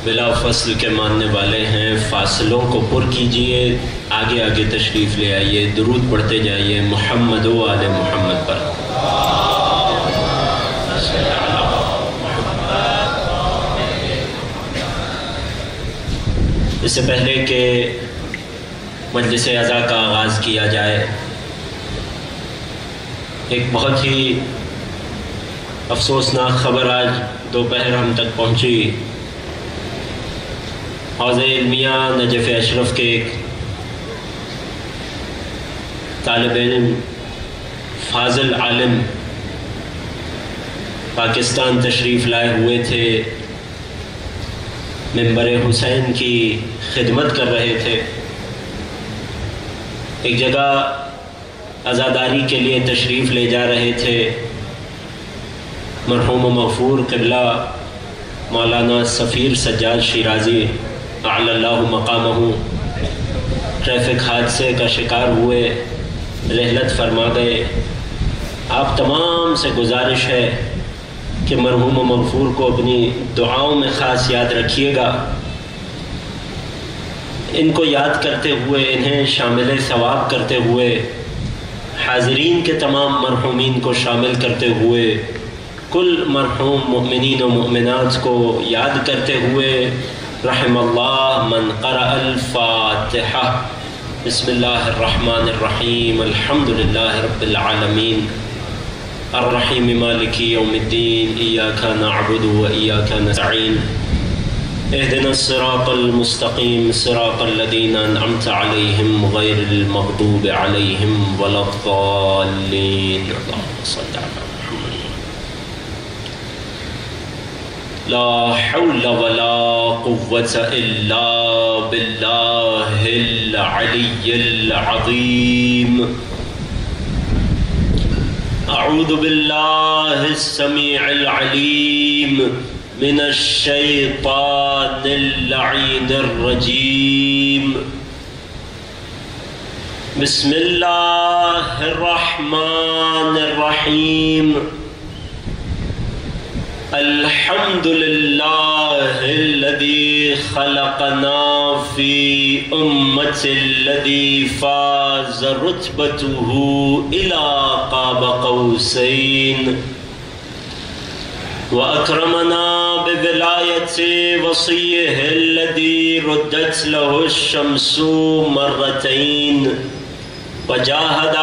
بلا فصل کے ماننے والے ہیں، فاصلوں کو پر کیجئے، آگے آگے تشریف لے آئیے، درود پڑھتے جائیے محمد و آل محمد پر۔ اس سے پہلے کہ مجلس عزا کا آغاز کیا جائے، ایک بہت ہی افسوسناک خبر آج دوپہر ہم تک پہنچی۔ حوزہ علمیہ نجف اشرف کے ایک طالب علم فاضل عالم پاکستان تشریف لائے ہوئے تھے، منبر حسین کی خدمت کر رہے تھے، ایک جگہ عزاداری کے لیے تشریف لے جا رہے تھے۔ مرحوم و مغفور قبلہ مولانا سفیر سجاد شیرازی اعلی اللہ مقامہ ٹریفک حادثے کا شکار ہوئے، رحلت فرما گئے۔ آپ تمام سے گزارش ہے کہ مرحوم و مغفور کو اپنی دعاؤں میں خاص یاد رکھیے گا۔ ان کو یاد کرتے ہوئے، انہیں شامل ثواب کرتے ہوئے، حاضرین کے تمام مرحومین کو شامل کرتے ہوئے، کل مرحوم مؤمنین و مؤمنات کو یاد کرتے ہوئے، رحم اللہ من قرأ الفاتحہ۔ بسم اللہ الرحمن الرحیم، الحمدللہ رب العالمین، الرحیم مالک یوم الدین، ایاک نعبد و ایاک نستعین، اہدنا الصراط المستقیم، صراط الذین انعمت علیہم غیر المغضوب علیہم ولا الضالین۔ اللہم صل علی لا حول ولا قوة إلا بالله العلي العظيم۔ أعوذ بالله السميع العليم من الشيطان اللعين الرجيم۔ بسم الله الرحمن الرحيم۔ الحمد لله الذي خلقنا في أمة الذي فاز رتبته إلى قاب قوسين، وأكرمنا بولاية وصيه الذي ردت له الشمس مرتين، وجاهد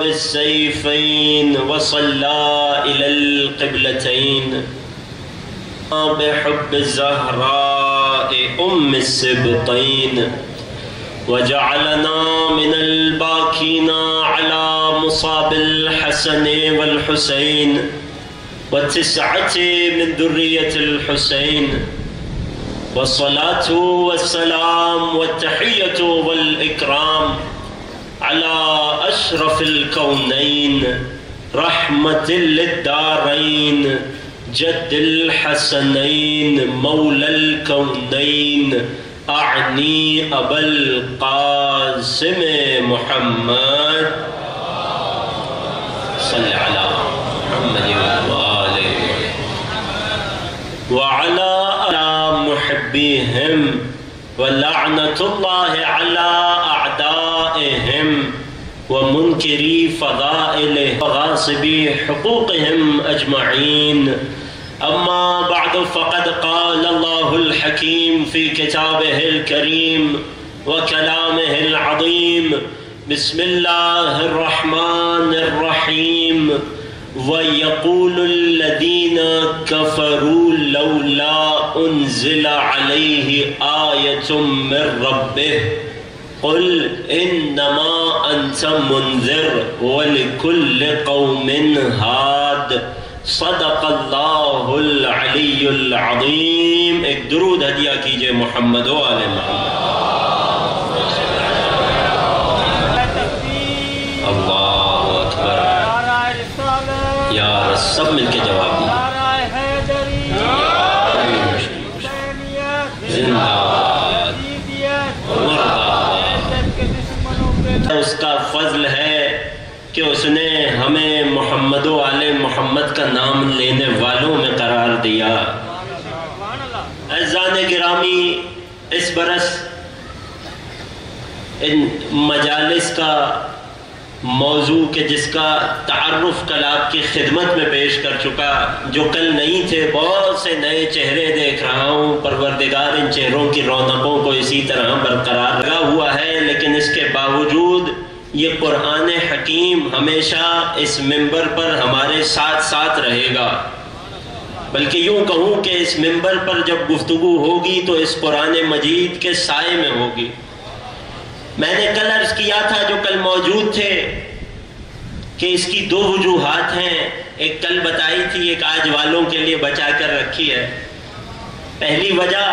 بالسيفين، وصلى إلى القبلتين، بحب الزهراء أم السبطين، وجعلنا من الباكين على مصاب الحسن والحسين، والتسعة من ذرية الحسين، والصلاة والسلام والتحية والإكرام على أشرف الكونين، رحمة للدارين، جد الحسنين، مولى الكونين، أعني أبا القاسم محمد صل على محمد وآله وعلى محبيهم، ولعنة الله على أعدائهم ومنكري فضائله وغاصبي حقوقهم أجمعين۔ أما بعد، فقد قال الله الحكيم في كتابه الكريم وكلامه العظيم، بسم الله الرحمن الرحيم، ويقول الذين كفروا لولا أنزل عليه آية من ربه، قل إنما أنت منذر ولكل قوم هاد، صدق اللہ العلی العظیم۔ ایک درود ہدیہ کیجئے محمد و آل محمد۔ یا سب مل کے جواب دیں۔ زندہ باد، مردہ۔ اس کا فضل ہے کہ اس نے ہمیں محمد و آل محمد کا نام لینے والوں میں قرار دیا۔ عزیزان گرامی، اس برس ان مجالس کا موضوع کہ جس کا تعارف کل آپ کی خدمت میں پیش کر چکا، جو کل نہیں تھے، بہت سے نئے چہرے دیکھ رہا ہوں۔ پروردگار ان چہروں کی رونقوں کو اسی طرح برقرار لگا ہوا ہے، لیکن اس کے باوجود یہ قرآن حکیم ہمیشہ اس منبر پر ہمارے ساتھ ساتھ رہے گا۔ بلکہ یوں کہوں کہ اس منبر پر جب گفتگو ہوگی تو اس قرآن مجید کے سائے میں ہوگی۔ میں نے کل عرض کیا تھا، جو کل موجود تھے، کہ اس کی دو وجوہات ہیں۔ ایک کل بتائی تھی، ایک آج والوں کے لیے بچا کر رکھی ہے۔ پہلی وجہ،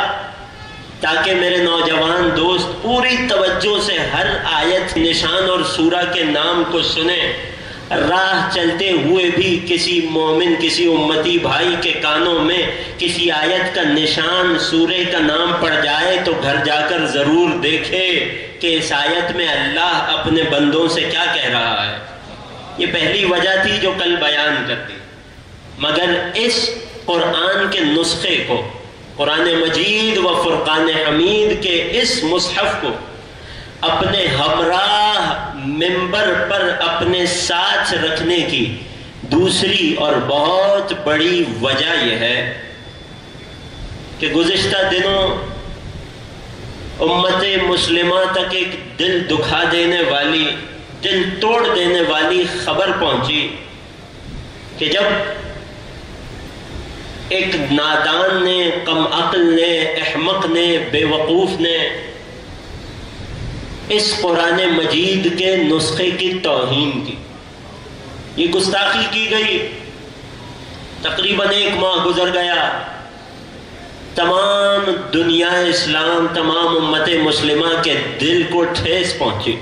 تاکہ میرے نوجوان دوست پوری توجہ سے ہر آیت، نشان اور سورہ کے نام کو سنیں۔ راہ چلتے ہوئے بھی کسی مومن، کسی امتی بھائی کے کانوں میں کسی آیت کا نشان، سورہ کا نام پڑ جائے تو گھر جا کر ضرور دیکھے کہ اس آیت میں اللہ اپنے بندوں سے کیا کہہ رہا ہے۔ یہ پہلی وجہ تھی جو کل بیان کرتی۔ مگر اس قرآن کے نسخے کو، قرآن مجید و فرقان حمید کے اس مصحف کو اپنے ہمراہ منبر پر اپنے ساتھ رکھنے کی دوسری اور بہت بڑی وجہ یہ ہے کہ گزشتہ دنوں امت مسلمہ تک ایک دل دکھا دینے والی، دل توڑ دینے والی خبر پہنچی کہ جب ایک نادان نے، کم عقل نے، احمق نے، بے وقوف نے اس قرآن مجید کے نسخے کی توہین کی، یہ گستاخی کی گئی۔ تقریباً 1 ماہ گزر گیا، تمام دنیا اسلام، تمام امت مسلمہ کے دل کو ٹھیس پہنچی۔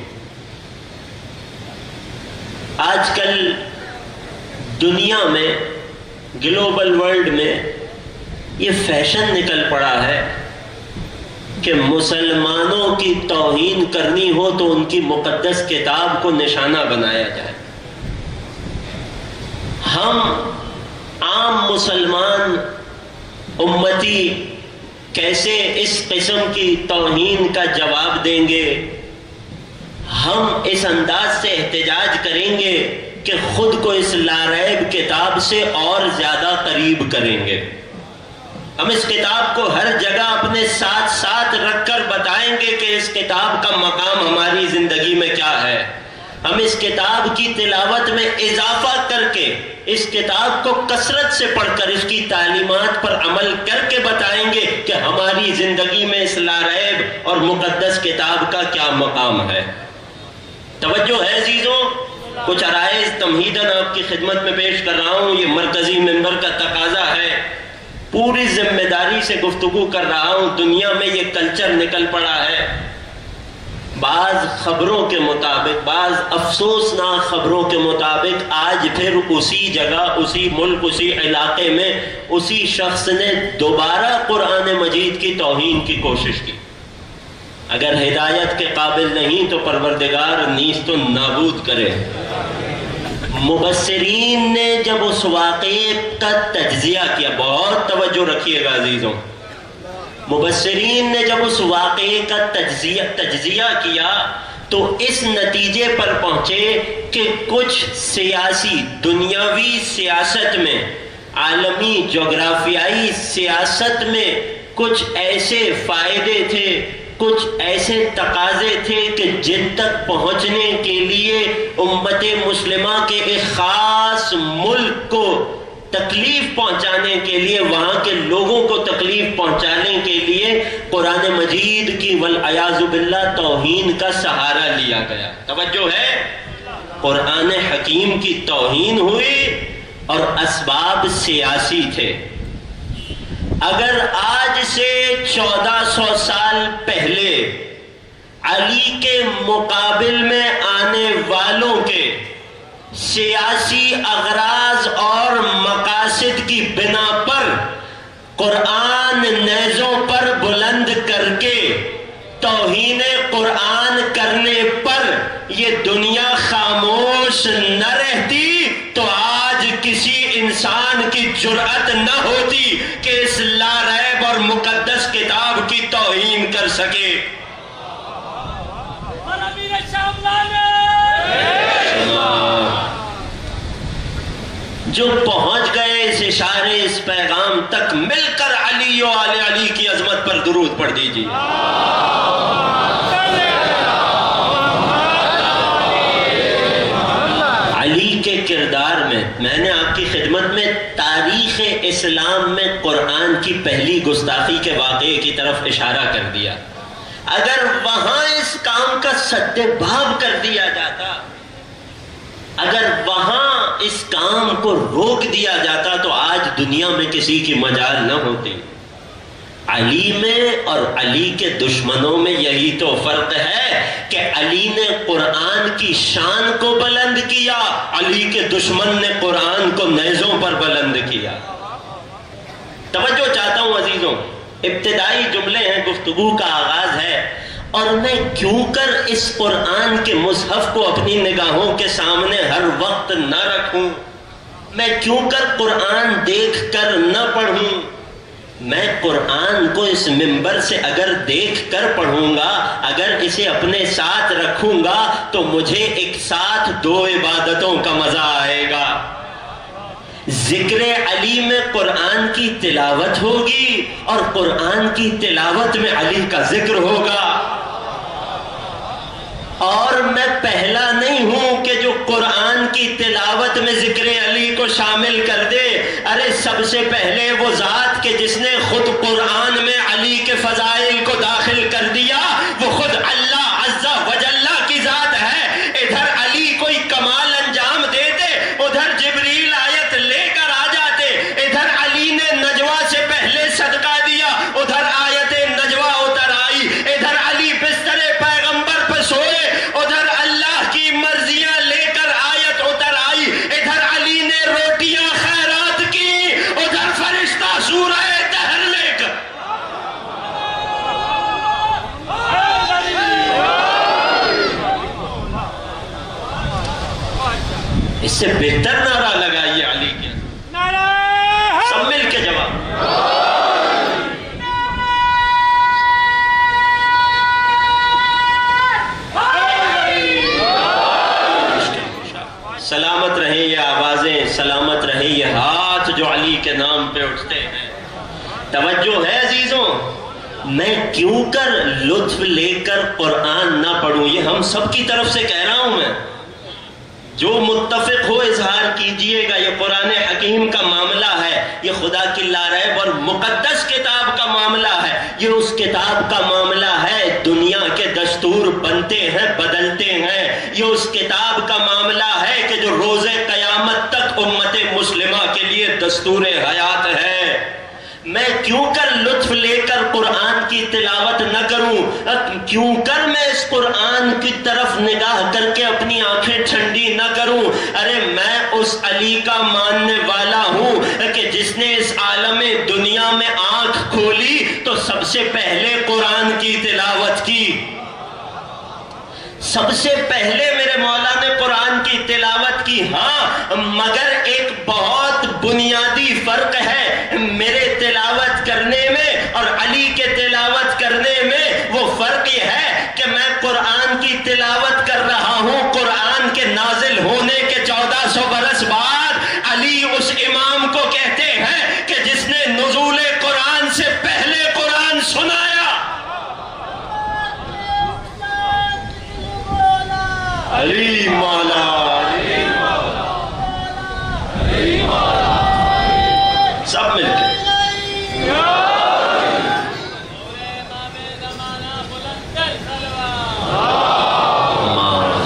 آج کل دنیا میں، گلوبل ورلڈ میں یہ فیشن نکل پڑا ہے کہ مسلمانوں کی توہین کرنی ہو تو ان کی مقدس کتاب کو نشانہ بنایا جائے۔ ہم عام مسلمان امتی کیسے اس قسم کی توہین کا جواب دیں گے؟ ہم اس انداز سے احتجاج کریں گے کہ خود کو اس لاریب کتاب سے اور زیادہ قریب کریں گے۔ ہم اس کتاب کو ہر جگہ اپنے ساتھ ساتھ رکھ کر بتائیں گے کہ اس کتاب کا مقام ہماری زندگی میں کیا ہے۔ ہم اس کتاب کی تلاوت میں اضافہ کر کے، اس کتاب کو کثرت سے پڑھ کر، اس کی تعلیمات پر عمل کر کے بتائیں گے کہ ہماری زندگی میں اس لاریب اور مقدس کتاب کا کیا مقام ہے۔ توجہ ہے عزیزوں، کچھ عرائض تمہیداً آپ کی خدمت میں پیش کر رہا ہوں۔ یہ مرکزی منبر کا تقاضا ہے، پوری ذمہ داری سے گفتگو کر رہا ہوں۔ دنیا میں یہ کلچر نکل پڑا ہے، بعض خبروں کے مطابق، بعض افسوسناک خبروں کے مطابق آج پھر اسی جگہ، اسی ملک، اسی علاقے میں اسی شخص نے دوبارہ قرآن مجید کی توہین کی کوشش کی۔ اگر ہدایت کے قابل نہیں تو پروردگار نیست و نابود کرے۔ مبصرین نے جب اس واقعے کا تجزیہ کیا، بہت توجہ رکھیے گا عزیزوں، مبصرین نے جب اس واقعے کا تجزیہ کیا تو اس نتیجے پر پہنچے کہ کچھ سیاسی، دنیاوی سیاست میں، عالمی جغرافیائی سیاست میں کچھ ایسے فائدے تھے، کچھ ایسے تقاضے تھے کہ جن تک پہنچنے کے لیے امت مسلمہ کے ایک خاص ملک کو تکلیف پہنچانے کے لیے، وہاں کے لوگوں کو تکلیف پہنچانے کے لیے قرآن مجید کی والعیاذ باللہ توہین کا سہارا لیا گیا۔ توجہ ہے، قرآن حکیم کی توہین ہوئی اور اسباب سیاسی تھے۔ اگر آج سے 1400 سال پہلے علی کے مقابل میں آنے والوں کے سیاسی اغراض اور مقاصد کی بنا پر قرآن نیزوں پر بلند کر کے توہین قرآن کرنے پر یہ دنیا خاموش نہ رہتی تو آج کسی انسان کی جرأت نہ ہوتی کہ اس لا ریب اور مقدس کتاب کی توہین کر سکے۔ جو پہنچ گئے اس اشارے اس پیغام تک، مل کر علی و آل علی کی عظمت پر درود پڑھ دیجیے۔ علی کے کردار میں نے آپ کی خدمت میں تاریخ اسلام میں قرآن کی پہلی گستاخی کے واقعے کی طرف اشارہ کر دیا۔ اگر وہاں اس کام کا سد باب کر دیا جاتا، اگر وہاں اس کام کو روک دیا جاتا تو آج دنیا میں کسی کی مجال نہ ہوتی۔ علی میں اور علی کے دشمنوں میں یہی تو فرق ہے کہ علی نے قرآن کی شان کو بلند کیا، علی کے دشمن نے قرآن کو نیزوں پر بلند کیا۔ توجہ چاہتا ہوں عزیزوں، ابتدائی جملے ہیں، گفتگو کا آغاز ہے، اور میں کیوں کر اس قرآن کے مصحف کو اپنی نگاہوں کے سامنے ہر وقت نہ رکھوں؟ میں کیوں کر قرآن دیکھ کر نہ پڑھوں؟ میں قرآن کو اس منبر سے اگر دیکھ کر پڑھوں گا، اگر اسے اپنے ساتھ رکھوں گا تو مجھے ایک ساتھ دو عبادتوں کا مزہ آئے گا۔ ذکر علی میں قرآن کی تلاوت ہوگی اور قرآن کی تلاوت میں علی کا ذکر ہوگا۔ اور میں پہلا نہیں ہوں کہ جو قرآن کی تلاوت میں ذکر علی کو شامل کر دے۔ ارے سب سے پہلے وہ ذات کہ جس نے خود قرآن میں علی کے فضائل کو داخل کر دیا، وہ خود اللہ عز و جل کی ذات ہے۔ ادھر علی کوئی کمال انجام دیتے، ادھر جبریل آیت لے کر آ جاتے۔ ادھر علی نے نجوہ سے پہلے صدقہ دیا، ادھر آیت نجوہ اتر آئی۔ ادھر علی بستر پیغمبر پہ سوئے، ادھر اللہ کی مرضیاں لے کر آیت اتر آئی۔ ادھر علی نے روٹیاں خیرات کی، ادھر فرشتہ سورہ دہر لے کر۔ اس سے بہتر نعرہ لگائیے علی کے، سب مل کے جواب۔ سلامت رہیں یہ آوازیں، سلامت رہیں یہ ہاتھ جو علی کے نام پہ اٹھتے ہیں۔ توجہ ہے عزیزوں، میں کیوں کر لطف لے کر قرآن نہ پڑھوں؟ یہ ہم سب کی طرف سے کہہ رہا ہوں میں۔ جو متفق ہو اظہار کیجئے گا، یہ قرآن حکیم کا معاملہ ہے، یہ خدا کی لا ریب اور مقدس کتاب کا معاملہ ہے، یہ اس کتاب کا معاملہ ہے۔ دنیا کے دستور بنتے ہیں، بدلتے ہیں، یہ اس کتاب کا معاملہ ہے کہ جو روز قیامت تک امت مسلمہ کے لیے دستور حیات ہے۔ میں کیوں کر لطف لے کر قرآن کی تلاوت نہ کروں؟ کیوں کر میں اس قرآن کی طرف نگاہ کر کے اپنی آنکھیں ٹھنڈی نہ کروں؟ ارے میں اس علی کا ماننے والا ہوں کہ جس نے اس عالم دنیا میں آنکھ کھولی تو سب سے پہلے قرآن کی تلاوت کی۔ سب سے پہلے میرے مولا نے قرآن کی تلاوت کی۔ ہاں، مگر ایک بہت بنیادی فرق ہے میرے تلاوت کرنے میں اور علی کے تلاوت کرنے میں۔ وہ فرق یہ ہے کہ میں قرآن کی تلاوت کر رہا ہوں قرآن کے نازل ہونے کے 1400 برس بعد۔ علی اس امام کو کہتے ہیں کہ جس نے نزول قرآن سے پہلے قرآن سنایا۔ علی مولا، علی مولا، علی مولا، سب مل کے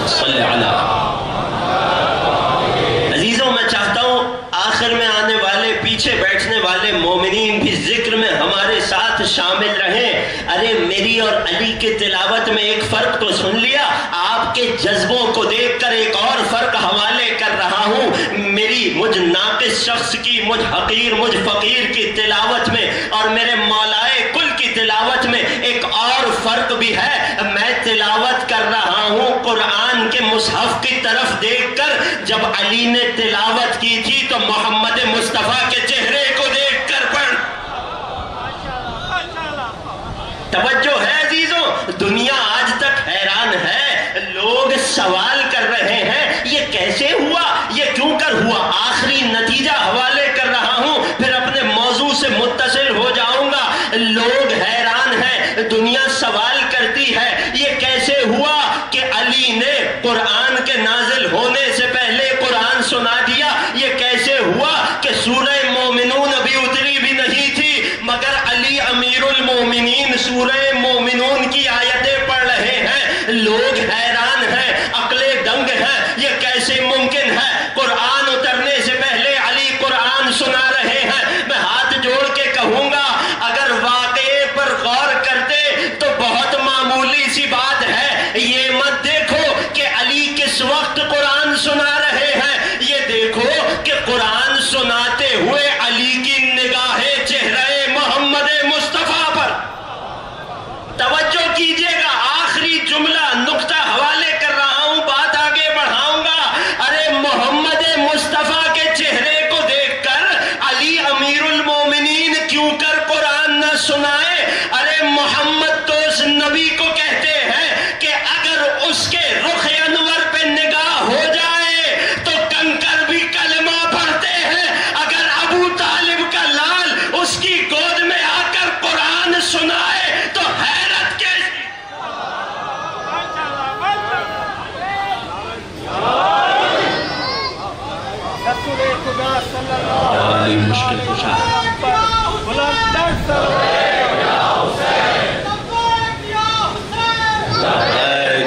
صلی علی۔ عزیزوں، میں چاہتا ہوں آخر میں آنے والے پیچھے بیٹھنے والے مومنین بھی ذکر میں ہمارے ساتھ شامل رہیں۔ ارے میری اور علی کے تلاوت میں ایک فرق تو سن لیا، آپ کے جذبوں کو دیکھ کر ایک اور فرق حوالے کر رہا اس شخص کی، مجھ حقیر مجھ فقیر کی تلاوت میں اور میرے مولائے کل کی تلاوت میں ایک اور فرق بھی ہے۔ میں تلاوت کر رہا ہوں قرآن کے مصحف کی طرف دیکھ کر، جب علی نے تلاوت کی تھی تو محمد مصطفیٰ کے چہرے کو دیکھ کر پڑھ۔ توجہ ہے عزیزوں، دنیا آج تک حیران ہے، لوگ سوال کر رہے ہیں یہ کیسے ہوا، یہ کیوں کر ہوا۔ آخری نتیجہ حوالے کر رہا ہوں، پھر اپنے موضوع سے متصل ہو جاؤں گا۔ لوگ حیران ہیں، دنیا سوال کرتی ہے یہ کیسے ہوا کہ علی نے قرآن کے نازل ہونے سے پہلے قرآن سنا دیا، یہ کیسے ہوا کہ سورہ مومنون ابھی اتری بھی نہیں تھی مگر علی امیر المومنین سورہ مومنون کی آیتیں پڑھ رہے ہیں۔ لوگ حیران ہیں، عقلیں دنگ ہیں، یہ کیسے ممکن ہے، قرآن اترنے سے پہلے علی قرآن سنا رہے ہیں۔ میں ہاتھ جوڑ کے کہوں گا اگر واقعے پر غور کرتے تو بہت معمولی سی بات ہے، یہ مت دیکھو کہ علی کس وقت قرآن سنا رہے ہیں، یہ دیکھو کہ قرآن سناتے ہوئے علی کی نگاہیں چہرہ محمد مصطفیٰ پر۔ توجہ کیجئے گا، آخری جملہ نقطہ حوالے کر رہا ہوں، بات آگے بڑھاؤں گا۔ ارے محمد مصطفیٰ کے چہرے کو دیکھ کر علی امیر المومنین کیوں کر قرآن نہ سنائے؟ ارے محمد تو اس نبی کو کہتے ہیں کہ اگر اس کے رخ انور پہ نگاہ ہو جائے تو کنکر بھی کلمہ پڑھتے ہیں۔ اگر ابو طالب کا لال اس کی گود میں آ کر قرآن سنائے تو حیرت کیسی۔ مشکل کشا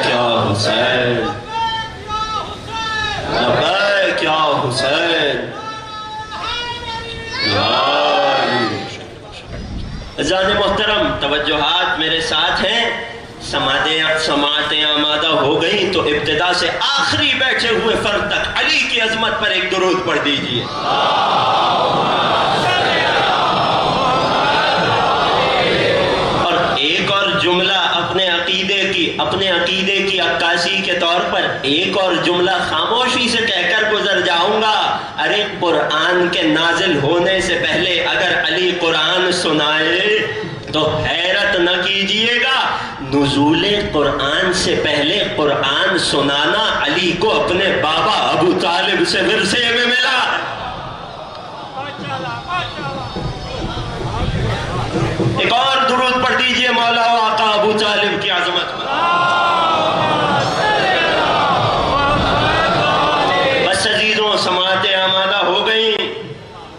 کیا حسین، کیا حسین، عزیزان محترم، توجہات میرے ساتھ ہیں۔ سماعتیں آمادہ ہو گئیں تو ابتدا سے آخری بیٹھے ہوئے فرد تک علی کی عظمت پر ایک درود پڑھ دیجئے۔ اور ایک اور جملہ اپنے عقیدے کی عکاسی کے طور پر ایک اور جملہ خاموشی سے کہہ کر گزر جاؤں گا۔ ارے قرآن کے نازل ہونے سے پہلے اگر علی قرآن سنائے تو حیرت نہ کیجئے گا، نزول قرآن سے پہلے قرآن سنانا علی کو اپنے بابا ابو طالب سے ورثے میں ملا۔ ایک اور درود پڑھ دیجئے مولا و آقا ابو طالب کی عظمت پر۔ بس عزیزوں، سماعتیں آمادہ ہو گئیں،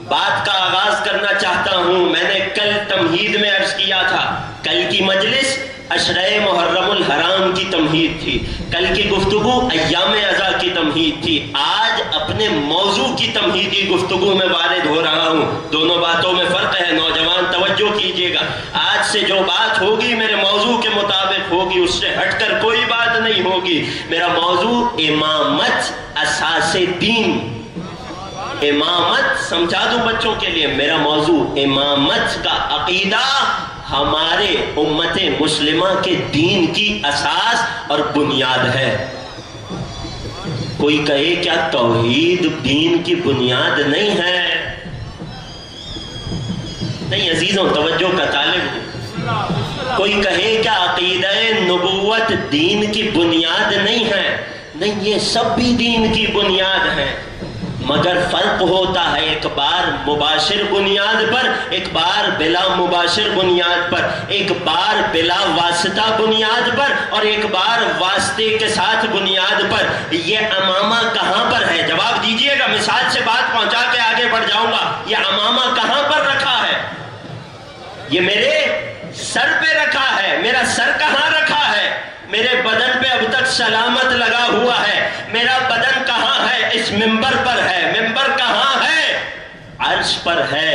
بات کا آغاز کرنا چاہتا ہوں۔ میں نے کل تمہید میں عرض کیا تھا، کل کی مجلس عشرہ محرم الحرام کی تمہید تھی، کل کی گفتگو ایام عزا کی تمہید تھی، آج اپنے موضوع کی تمہیدی گفتگو میں وارد ہو رہا ہوں۔ دونوں باتوں میں فرق ہے، نوجوان توجہ کیجئے گا۔ آج سے جو بات ہوگی میرے موضوع کے مطابق ہوگی، اس سے ہٹ کر کوئی بات نہیں ہوگی۔ میرا موضوع امامت اساس دین، امامت سمجھا دوں بچوں کے لیے، میرا موضوع امامت کا عقیدہ ہمارے امت مسلمہ کے دین کی اساس اور بنیاد ہے۔ کوئی کہے کیا توحید دین کی بنیاد نہیں ہے؟ نہیں عزیزوں، توجہ کا طالب ہوں۔ کوئی کہے کیا عقیدہ نبوت دین کی بنیاد نہیں ہے؟ نہیں، یہ سب بھی دین کی بنیاد ہے، مگر فرق ہوتا ہے ایک بار مباشر بنیاد پر، ایک بار بلا مباشر بنیاد پر، ایک بار بلا واسطہ بنیاد پر اور ایک بار واسطے کے ساتھ بنیاد پر۔ یہ امامہ کہاں پر ہے؟ جواب دیجئے گا، مثال سے بات پہنچا کے آگے بڑھ جاؤں گا۔ یہ امامہ کہاں پر رکھا ہے؟ یہ میرے سر پہ رکھا ہے۔ میرا سر کہاں رکھا ہے؟ میرے بدن پہ اب تک سلامت لگا ہوا ہے۔ میرا بدن کہاں ہے؟ اس ممبر پر ہے۔ ممبر کہاں ہے؟ عرش پر ہے۔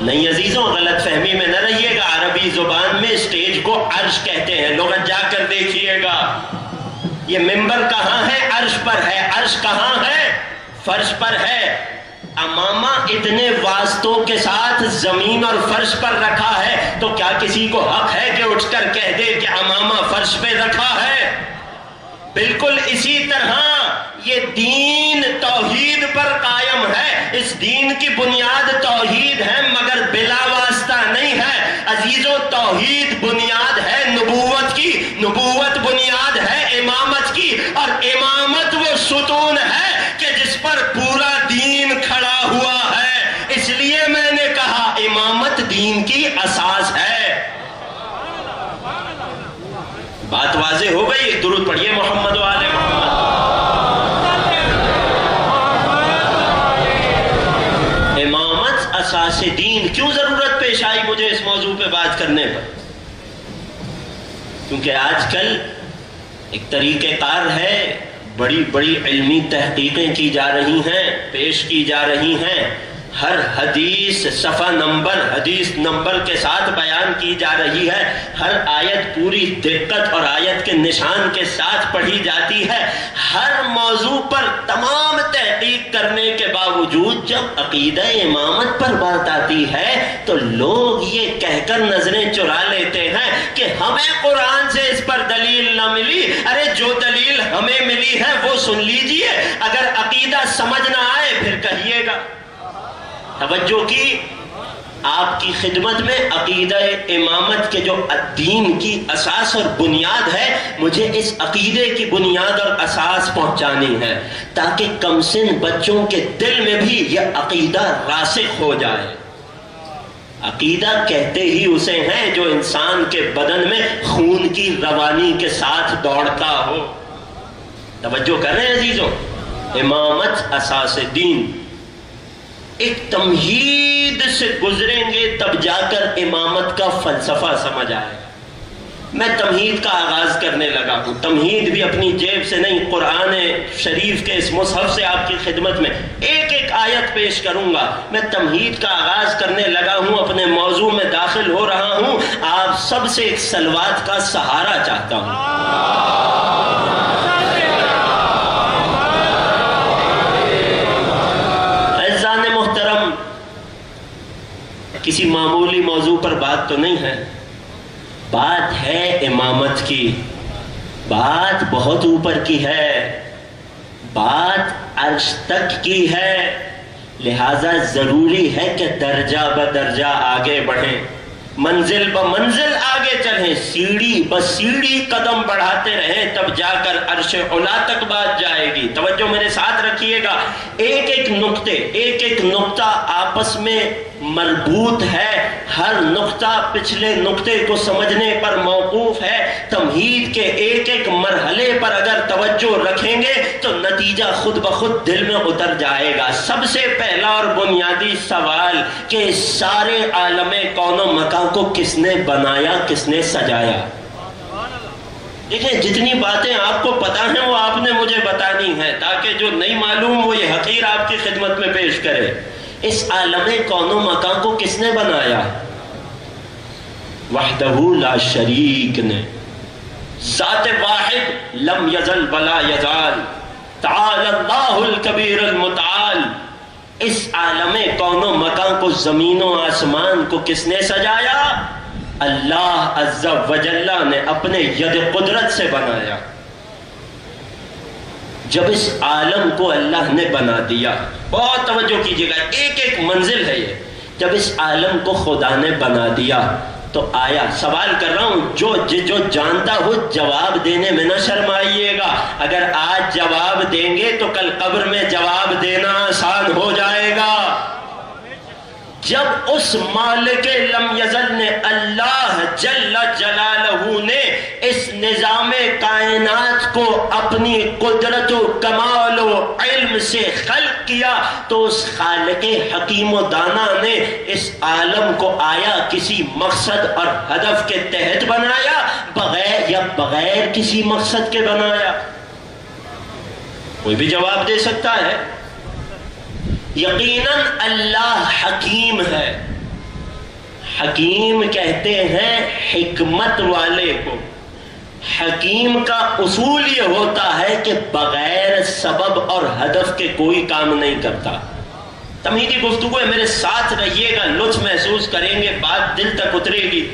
نہیں عزیزوں، غلط فہمی میں نہ رہیے گا، عربی زبان میں اسٹیج کو عرش کہتے ہیں، لغت جا کر دیکھیے گا۔ یہ ممبر کہاں ہے؟ عرش پر ہے۔ عرش کہاں ہے؟ فرش پر ہے، امامہ اتنے واسطوں کے ساتھ زمین اور فرش پر رکھا ہے، تو کیا کسی کو حق ہے کہ اٹھ کر کہہ دے کہ امامہ فرش پہ رکھا ہے؟ بالکل اسی طرح یہ دین توحید پر قائم ہے، اس دین کی بنیاد توحید ہے مگر بلا واسطہ نہیں ہے عزیزو۔ توحید بنیاد ہے نبوت کی، نبوت بنیاد ہے امامت کی، اور امامت وہ ستون ہے کہ جس پر پورا دین کھڑا ہوا ہے۔ اس لیے میں نے کہا امامت دین کی اساس ہے۔ بات واضح ہو گئی؟ درود پڑھیے محمد و آل محمد۔ امامت اساس دین، کیوں ضرورت پیش آئی مجھے اس موضوع پہ بات کرنے پر؟ کیونکہ آج کل ایک طریقہ کار ہے، بڑی بڑی علمی تحقیقیں کی جا رہی ہیں، پیش کی جا رہی ہیں، ہر حدیث صفحہ نمبر، حدیث نمبر کے ساتھ بیان کی جا رہی ہے، ہر آیت پوری دقت اور آیت کے نشان کے ساتھ پڑھی جاتی ہے۔ ہر موضوع پر تمام تحقیق کرنے کے باوجود جب عقیدہ امامت پر بات آتی ہے تو لوگ یہ کہہ کر نظریں چرا لیتے ہیں کہ ہمیں قرآن سے اس پر دلیل نہ ملی۔ ارے جو دلیل ہمیں ملی ہے وہ سن لیجئے، اگر عقیدہ سمجھ نہ آئے پھر کہیے گا۔ توجہ کی، آپ کی خدمت میں عقیدہ امامت کے جو دین کی اساس اور بنیاد ہے، مجھے اس عقیدے کی بنیاد اور اساس پہنچانی ہے تاکہ کم سن بچوں کے دل میں بھی یہ عقیدہ راسخ ہو جائے۔ عقیدہ کہتے ہی اسے ہیں جو انسان کے بدن میں خون کی روانی کے ساتھ دوڑتا ہو۔ توجہ کر رہے ہیں عزیزوں؟ امامت اساس دین، ایک تمہید سے گزریں گے تب جا کر امامت کا فلسفہ سمجھ آئے گا۔ میں تمہید کا آغاز کرنے لگا ہوں، تمہید بھی اپنی جیب سے نہیں، قرآن شریف کے اس مصحف سے آپ کی خدمت میں ایک ایک آیت پیش کروں گا۔ میں تمہید کا آغاز کرنے لگا ہوں، اپنے موضوع میں داخل ہو رہا ہوں، آپ سب سے ایک صلوات کا سہارا چاہتا ہوں۔ کسی معمولی موضوع پر بات تو نہیں ہے، بات ہے امامت کی، بات بہت اوپر کی ہے، بات عرش تک کی ہے، لہذا ضروری ہے کہ درجہ بدرجہ آگے بڑھیں، منزل بمنزل آگے چلیں، سیڑھی بسیڑھی قدم بڑھاتے رہیں، تب جا کر عرش علا تک بات جائے گی۔ توجہ میرے ساتھ رکھیے گا، ایک ایک نقطہ آپس میں مربوط ہے، ہر نقطہ پچھلے نقطے کو سمجھنے پر موقوف ہے۔ تمہید کے ایک ایک مرحلے پر اگر توجہ رکھیں گے تو نتیجہ خود بخود دل میں اتر جائے گا۔ سب سے پہلا اور بنیادی سوال کہ سارے عالم کون و مکان کو کس نے بنایا، کس نے سجایا؟ دیکھیں جتنی باتیں آپ کو پتا ہیں وہ آپ نے مجھے بتانی ہیں تاکہ جو نہیں معلوم وہ یہ حقیر آپ کی خدمت میں پیش کرے۔ اس عالم کون و مکان کو کس نے بنایا؟ وحدہ لا شریک نے، ذات واحد، لم یزل ولا یزال، تعالی اللہ الکبیر المتعال۔ اس عالم کون و مکان کو، زمین و آسمان کو کس نے سجایا؟ اللہ عز و جل نے اپنے ید قدرت سے بنایا۔ جب اس عالم کو اللہ نے بنا دیا، بہت توجہ کیجئے گا، ایک ایک منزل ہے یہ، جب اس عالم کو خدا نے بنا دیا تو آیا، سوال کر رہا ہوں جو جانتا ہو جواب دینے میں نہ شرمائیے گا، اگر آج جواب دیں گے تو کل قبر میں جواب دینا آسان ہو جائے گا۔ جب اس مالک لم یزل نے، اللہ جل جلالہ نے اس نظام کائنات کو اپنی قدرت و کمال و علم سے خلق کیا تو اس خالق حکیم و دانا نے اس عالم کو آیا کسی مقصد اور ہدف کے تحت بنایا بغیر کسی مقصد کے بنایا؟ کوئی بھی جواب دے سکتا ہے؟ یقیناً اللہ حکیم ہے۔ حکیم کہتے ہیں حکمت والے کو، حکیم کا اصول یہ ہوتا ہے کہ بغیر سبب اور ہدف کے کوئی کام نہیں کرتا۔ تمہیدی گفتگو ہے، میرے ساتھ رہیے گا، لطف محسوس کریں گے، بات دل تک اترے گی۔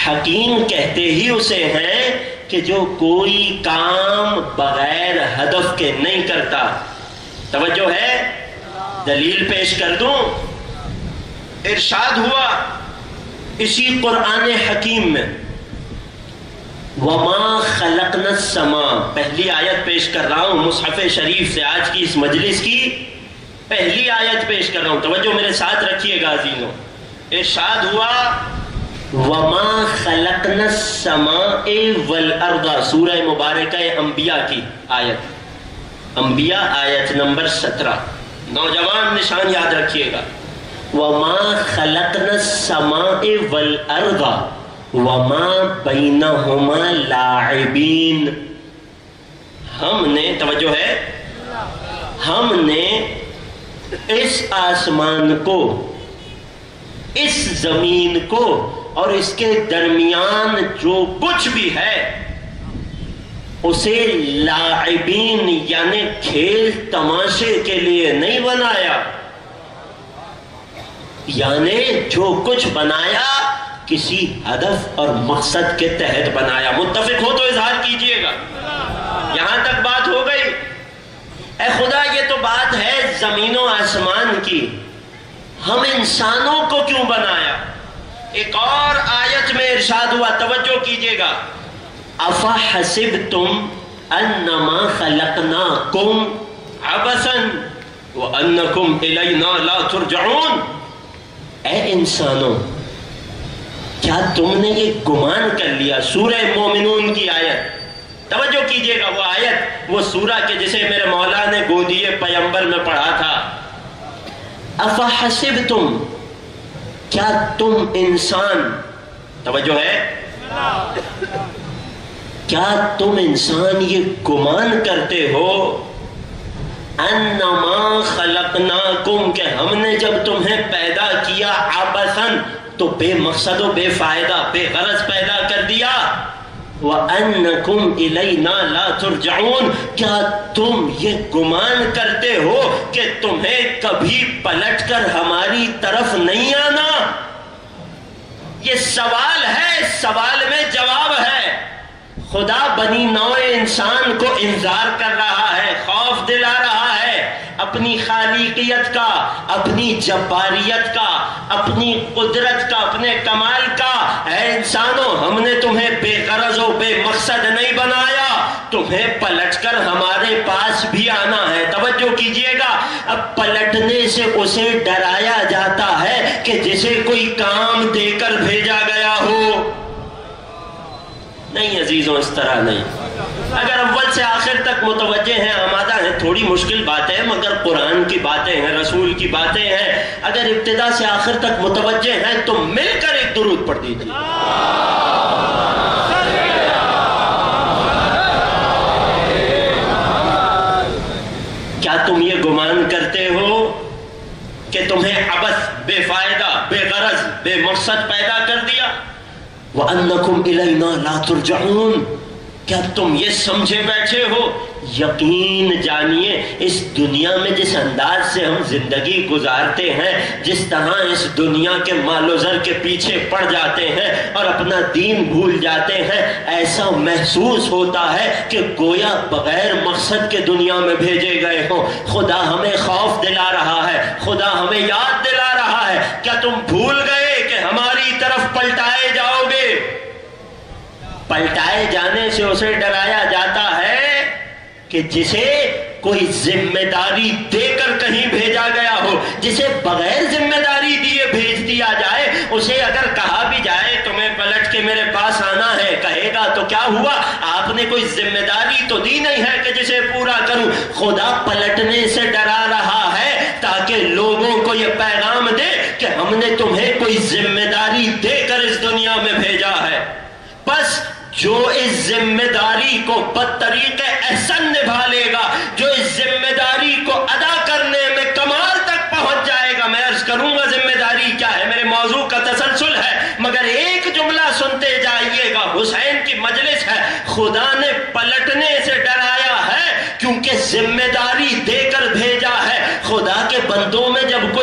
حکیم کہتے ہی اسے ہیں کہ جو کوئی کام بغیر ہدف کے نہیں کرتا۔ توجہ ہے؟ دلیل پیش کر دوں۔ ارشاد ہوا اسی قرآن حکیم میں، وَمَا خَلَقْنَا السَّمَاءَ، پہلی آیت پیش کر رہا ہوں مصحف شریف سے، آج کی اس مجلس کی پہلی آیت پیش کر رہا ہوں، توجہ میرے ساتھ رکھیے گا عزیزوں۔ ارشاد ہوا وَمَا خَلَقْنَا السَّمَاءَ وَالْأَرْضَ، سورہ مبارکہ انبیاء کی آیت، انبیاء آیت نمبر 17، نوجوان نشان یاد رکھیے گا۔ وَمَا خَلَقْنَا السَّمَاءَ وَالْأَرْضَ وَمَا بَيْنَهُمَا لَاعِبِينَ، ہم نے، توجہ ہے، ہم نے اس آسمان کو، اس زمین کو اور اس کے درمیان جو کچھ بھی ہے اسے لاعبین یعنی کھیل تماشے کے لیے نہیں بنایا، یعنی جو کچھ بنایا کسی ہدف اور مقصد کے تحت بنایا۔ متفق ہو تو اظہار کیجئے گا۔ یہاں تک بات ہو گئی؟ اے خدا یہ تو بات ہے زمین و آسمان کی، ہم انسانوں کو کیوں بنایا؟ ایک اور آیت میں ارشاد ہوا، توجہ کیجئے گا، أَفَحَسِبْتُمْ أَنَّمَا خَلَقْنَاكُمْ عَبَثًا وَأَنَّكُمْ إِلَيْنَا لَا تُرْجَعُونَ، اے انسانوں کیا تم نے یہ گمان کر لیا؟ سورہ مومنون کی آیت، توجہ کیجئے گا، وہ آیت، وہ سورہ کے جسے میرے مولا نے گودیے پیمبر میں پڑھا تھا۔ افحسبتم، کیا تم انسان، توجہ ہے، کیا تم انسان یہ گمان کرتے ہو انما خلقناکم، کہ ہم نے جب تمہیں پیدا کیا عبثاً تو بے مقصد و بے فائدہ، بے غرض پیدا کر دیا، وَأَنَّكُمْ إِلَيْنَا لَا تُرْجَعُونَ، کیا تم یہ گمان کرتے ہو کہ تمہیں کبھی پلٹ کر ہماری طرف نہیں آنا؟ یہ سوال ہے، اس سوال میں جواب ہے۔ خدا بنی نوع انسان کو انذار کر رہا ہے، خوف دلا رہا ہے اپنی خالقیت کا، اپنی جباریت کا، اپنی قدرت کا، اپنے کمال کا۔ اے انسانوں، ہم نے تمہیں بے غرض و بے مقصد نہیں بنایا، تمہیں پلٹ کر ہمارے پاس بھی آنا ہے۔ توجہ کیجئے گا، اب پلٹنے سے اسے ڈرایا جاتا ہے کہ جسے کوئی کام دے کر بھیجا گیا ہو۔ نہیں عزیزوں، اس طرح نہیں۔ اگر اول سے آخر تک متوجہ ہیں، آمادہ ہیں، تھوڑی مشکل باتیں ہیں مگر قرآن کی باتیں ہیں، رسول کی باتیں ہیں، اگر ابتدا سے آخر تک متوجہ ہیں تو مل کر ایک درود پڑھ دیجیے۔ کیا تم یہ گمان کرتے ہو کہ تمہیں عبث، بے فائدہ، بے غرض، بے مقصد پیدا کر دیا؟ وَأَنَّكُمْ إِلَيْنَا لَا تُرْجَعُونَ، کیا تم یہ سمجھے بیٹھے ہو؟ یقین جانیے، اس دنیا میں جس انداز سے ہم زندگی گزارتے ہیں، جس طرح اس دنیا کے مال و زر کے پیچھے پڑ جاتے ہیں اور اپنا دین بھول جاتے ہیں، ایسا محسوس ہوتا ہے کہ گویا بغیر مقصد کے دنیا میں بھیجے گئے ہوں۔ خدا ہمیں خوف دلا رہا ہے، خدا ہمیں یاد دلا رہا ہے، کیا تم بھول گئے کہ ہماری طرف پلٹائے جاؤ گے؟ پلٹائے جانے سے اسے ڈرایا جاتا ہے کہ جسے کوئی ذمہ داری دے کر کہیں بھیجا گیا ہو، جسے بغیر ذمہ داری دیے بھیج دیا جائے، اسے اگر کہا بھی جائے تمہیں پلٹ کے میرے پاس آنا ہے، کہے گا تو کیا ہوا؟ آپ نے کوئی ذمہ داری تو دی نہیں ہے کہ جسے پورا کروں۔ خدا پلٹنے سے ڈرا رہا ہے تاکہ لوگوں کو یہ پیغام دے کہ ہم نے تمہیں کوئی ذمہ داری دے کر اس دنیا میں بھیجا ہے، بس جو اس ذمہ داری کو بطریق احسن نبھا لے گا، جو اس ذمہ داری کو ادا کرنے میں کمال تک پہنچ جائے گا۔ میں عرض کروں گا ذمہ داری کیا ہے، میرے موضوع کا تسلسل ہے، مگر ایک جملہ سنتے جائیے گا۔ حسین کی مجلس ہے،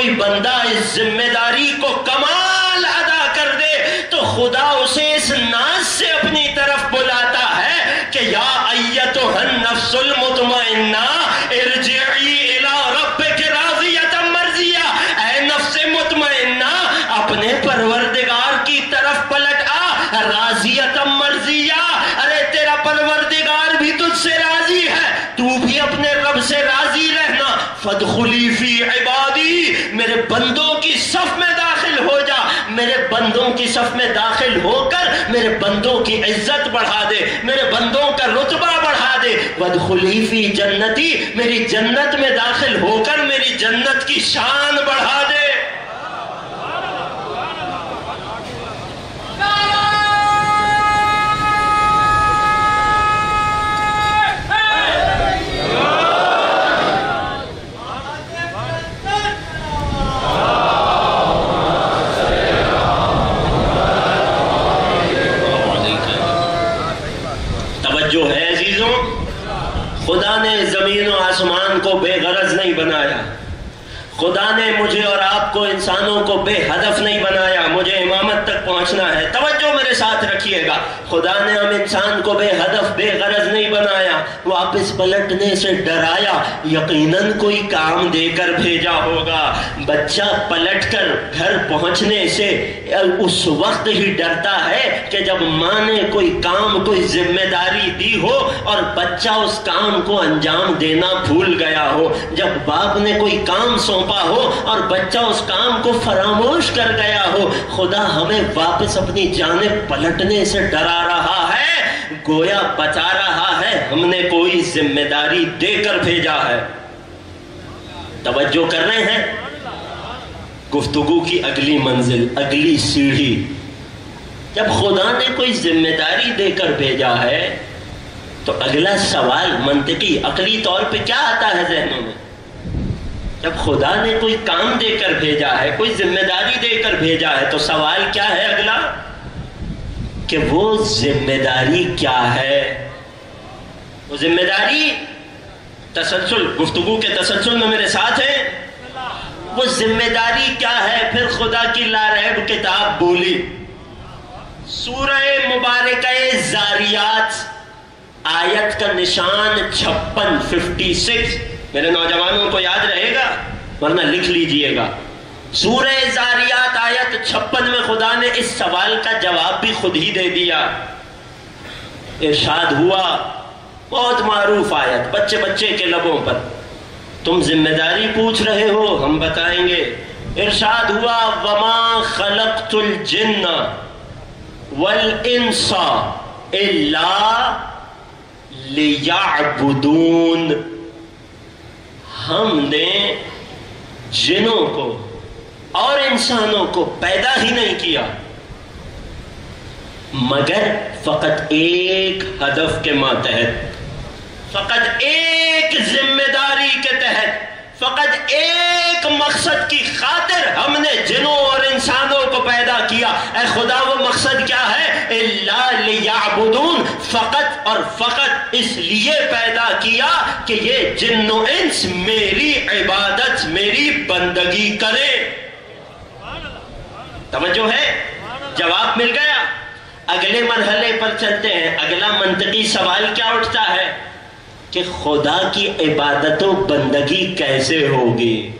کوئی بندہ اس ذمہ داری کو کمال ادا کر دے تو خدا اسے اس ناز سے اپنی طرف بلاتا ہے کہ یا ایتھا النفس المطمئنہ ارجعی الی ربک راضیۃ مرضیہ، اے نفس مطمئنہ اپنے پروردگار کی طرف پلٹ آ، راضیۃ مرضیہ، ارے تیرا پروردگار بھی تجھ سے راضی ہے، تو بھی اپنے رب سے راضی رہنا۔ فادخلی فی عبادی، میرے بندوں کی صف میں داخل ہو جا، میرے بندوں کی صف میں داخل ہو کر میرے بندوں کی عزت بڑھا دے، میرے بندوں کا رتبہ بڑھا دے۔ وادخلی فی جنتی، میری جنت میں داخل ہو کر میری جنت کی شان بڑھا دے۔ خدا نے زمین و آسمان کو بے غرض نہیں بنایا، خدا نے مجھے اور آپ کو انسانوں کو بے ہدف نہیں بنایا، مجھے امامت تک پہنچنا ہے، توجہ میرے ساتھ رکھیے گا۔ خدا نے ہم انسان کو بے ہدف بے غرض نہیں بنایا، واپس پلٹنے سے ڈرایا، یقیناً کوئی کام دے کر بھیجا ہوگا۔ بچہ پلٹ کر گھر پہنچنے سے اس وقت ہی ڈرتا ہے کہ جب ماں نے کوئی کام کوئی ذمہ داری دی ہو اور بچہ اس کام کو انجام دینا بھول گیا ہو، جب باپ نے کوئی کام سونپا ہو اور بچہ اس کام کو فراموش کر گیا ہو۔ خدا ہمیں واپس اپنی جانب پلٹنے سے ڈرا رہا ہے، گویا بتا رہا ہے ہم نے کوئی ذمہ داری دے کر بھیجا ہے۔ توجہ کر رہے ہیں؟ گفتگو کی اگلی منزل، اگلی سیڑھی، جب خدا نے کوئی ذمہ داری دے کر بھیجا ہے تو اگلا سوال منطقی عقلی طور پہ کیا آتا ہے ذہنوں میں؟ جب خدا نے کوئی کام دے کر بھیجا ہے، کوئی ذمہ داری دے کر بھیجا ہے تو سوال کیا ہے اگلا؟ کہ وہ ذمہ داری کیا ہے؟ وہ ذمہ داری، تسلسل، گفتگو کے تسلسل میں میرے ساتھ ہیں، وہ ذمہ داری کیا ہے؟ پھر خدا کی لاریب کتاب بولی، سورہ مبارکہ زاریات آیت کا نشان 56 میرے نوجوانوں کو یاد رہے گا ورنہ لکھ لیجئے گا۔ سورہ زاریات آیت 56 میں خدا نے اس سوال کا جواب بھی خود ہی دے دیا۔ ارشاد ہوا، بہت معروف آیت، بچے بچے کے لبوں پر، تم ذمہ داری پوچھ رہے ہو، ہم بتائیں گے۔ ارشاد ہوا، وَمَا خَلَقْتُ الْجِنَّ وَالْإِنسَ إِلَّا لِيَعْبُدُونَ، ہم نے جنوں کو اور انسانوں کو پیدا ہی نہیں کیا مگر فقط ایک ہدف کے ماتحت، فقط ایک ذمہ داری کے تحت، فقط ایک مقصد کی خاطر ہم نے جنوں اور انسانوں کو پیدا کیا۔ اے خدا وہ مقصد کیا ہے؟ اِلَّا لِيَعْبُدُونَ، فقط اور فقط اس لیے پیدا کیا کہ یہ جن و انس میری عبادت میری بندگی کرے۔ توجہ ہے؟ جواب مل گیا۔ اگلے مرحلے پر چلتے ہیں۔ اگلا منطقی سوال کیا اٹھتا ہے کہ خدا کی عبادت و بندگی کیسے ہوگی؟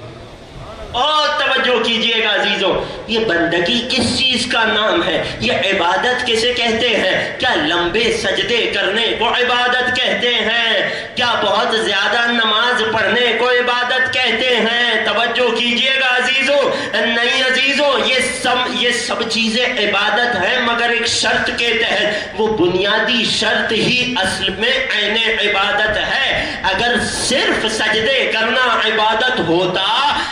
اور توجہ کیجئے گا عزیزوں، یہ بندگی کس چیز کا نام ہے؟ یہ عبادت کسے کہتے ہیں؟ کیا لمبے سجدے کرنے کو عبادت کہتے ہیں؟ کیا بہت زیادہ نماز پڑھنے کو عبادت کہتے ہیں؟ توجہ کیجئے گا عزیزوں، نہیں عزیزوں، یہ سب چیزیں عبادت ہیں مگر ایک شرط کے تحت۔ وہ بنیادی شرط ہی اصل میں عین عبادت ہے۔ اگر صرف سجدے کرنا عبادت ہوتا،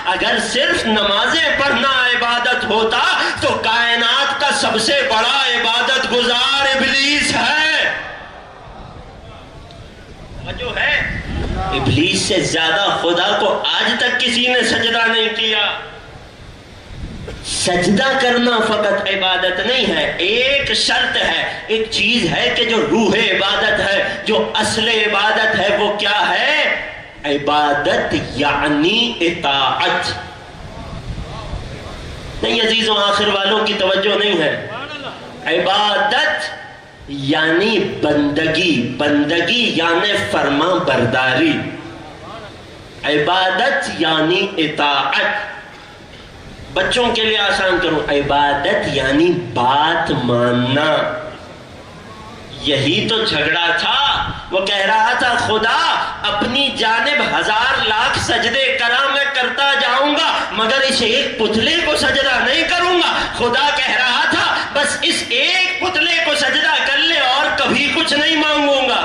اگر صرف نمازیں پڑھنا عبادت ہوتا تو کائنات کا سب سے بڑا عبادت گزار ابلیس ہے۔ جو ہے ابلیس سے زیادہ خدا کو آج تک کسی نے سجدہ نہیں کیا۔ سجدہ کرنا فقط عبادت نہیں ہے، ایک شرط ہے، ایک چیز ہے کہ جو روح عبادت ہے، جو اصل عبادت ہے، وہ کیا ہے؟ عبادت یعنی اطاعت۔ نہیں عزیزوں، آخر والوں کی توجہ نہیں ہے. عبادت یعنی بندگی، بندگی یعنی فرما برداری، عبادت یعنی اطاعت. بچوں کے لیے آسان کروں، عبادت یعنی بات ماننا. یہی تو جھگڑا تھا. وہ کہہ رہا تھا خدا اپنی جانب 1000 لاکھ سجدے کرا میں کرتا جاؤں گا مگر اس ایک پتلے کو سجدہ نہیں کروں گا. خدا کہہ رہا تھا بس اس ایک پتلے کو سجدہ کر لے اور کبھی کچھ نہیں مانگوں گا.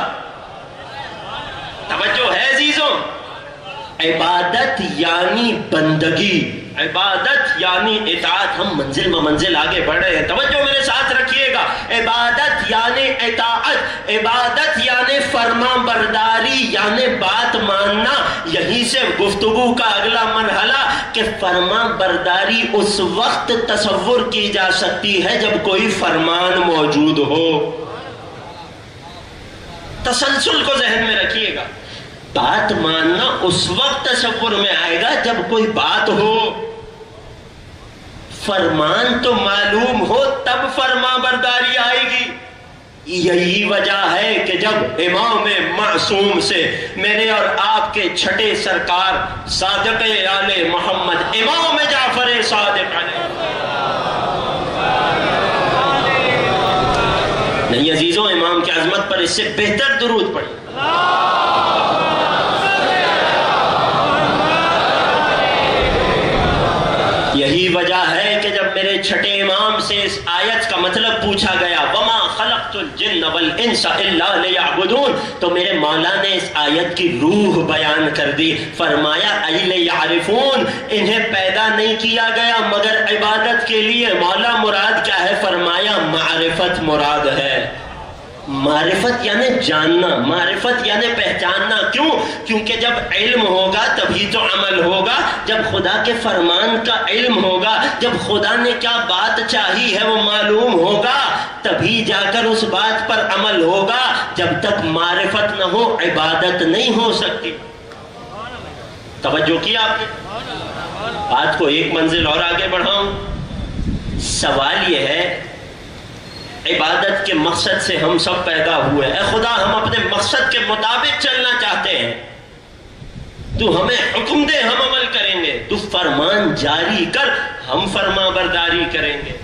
توجہ ہے عزیزوں، عبادت یعنی بندگی، عبادت یعنی اطاعت. ہم منزل بمنزل آگے بڑھ رہے ہیں، توجہ میرے ساتھ رکھیے گا. عبادت یعنی اطاعت، عبادت یعنی فرما برداری، یعنی بات ماننا. یہیں سے گفتگو کا اگلا مرحلہ کہ فرما برداری اس وقت تصور کی جا سکتی ہے جب کوئی فرمان موجود ہو. تسلسل کو ذہن میں رکھیے گا. بات ماننا اس وقت تصور میں آئے گا جب کوئی بات ہو. فرمان تو معلوم ہو تب فرما برداری آئے گی. یہی وجہ ہے کہ جب امام معصوم سے میرے اور آپ کے چھٹے سرکار صادق آل محمد امام جعفر صادق علیہ، نہیں عزیزوں، امام کی عظمت پر اس سے بہتر درود پڑھی. یہی وجہ ہے کہ جب میرے چھٹے امام سے اس آیت کا مطلب پوچھا گیا وَمَا خَلَقْتُ الْجِنَّ وَالْإِنسَ إِلَّا لِيَعْبُدُونَ، تو میرے مولا نے اس آیت کی روح بیان کر دی. فرمایا اَيْ لِيَعْرِفُونَ، انہیں پیدا نہیں کیا گیا مگر عبادت کے لیے. مولا مراد کیا ہے؟ فرمایا معرفت مراد ہے. معرفت یعنی جاننا، معرفت یعنی پہچاننا. کیوں؟ کیونکہ جب علم ہوگا تبھی تو عمل ہوگا. جب خدا کے فرمان کا علم ہوگا، جب خدا نے کیا بات چاہی ہے وہ معلوم ہوگا، تبھی جا کر اس بات پر عمل ہوگا. جب تک معرفت نہ ہو عبادت نہیں ہو سکتی. توجہ کیا آپ نے؟ بات کو ایک منزل اور آگے بڑھاؤں. سوال یہ ہے عبادت کے مقصد سے ہم سب پیدا ہوئے. اے خدا ہم اپنے مقصد کے مطابق چلنا چاہتے ہیں، تو ہمیں حکم دے ہم عمل کریں گے. تو فرمان جاری کر ہم فرما برداری کریں گے.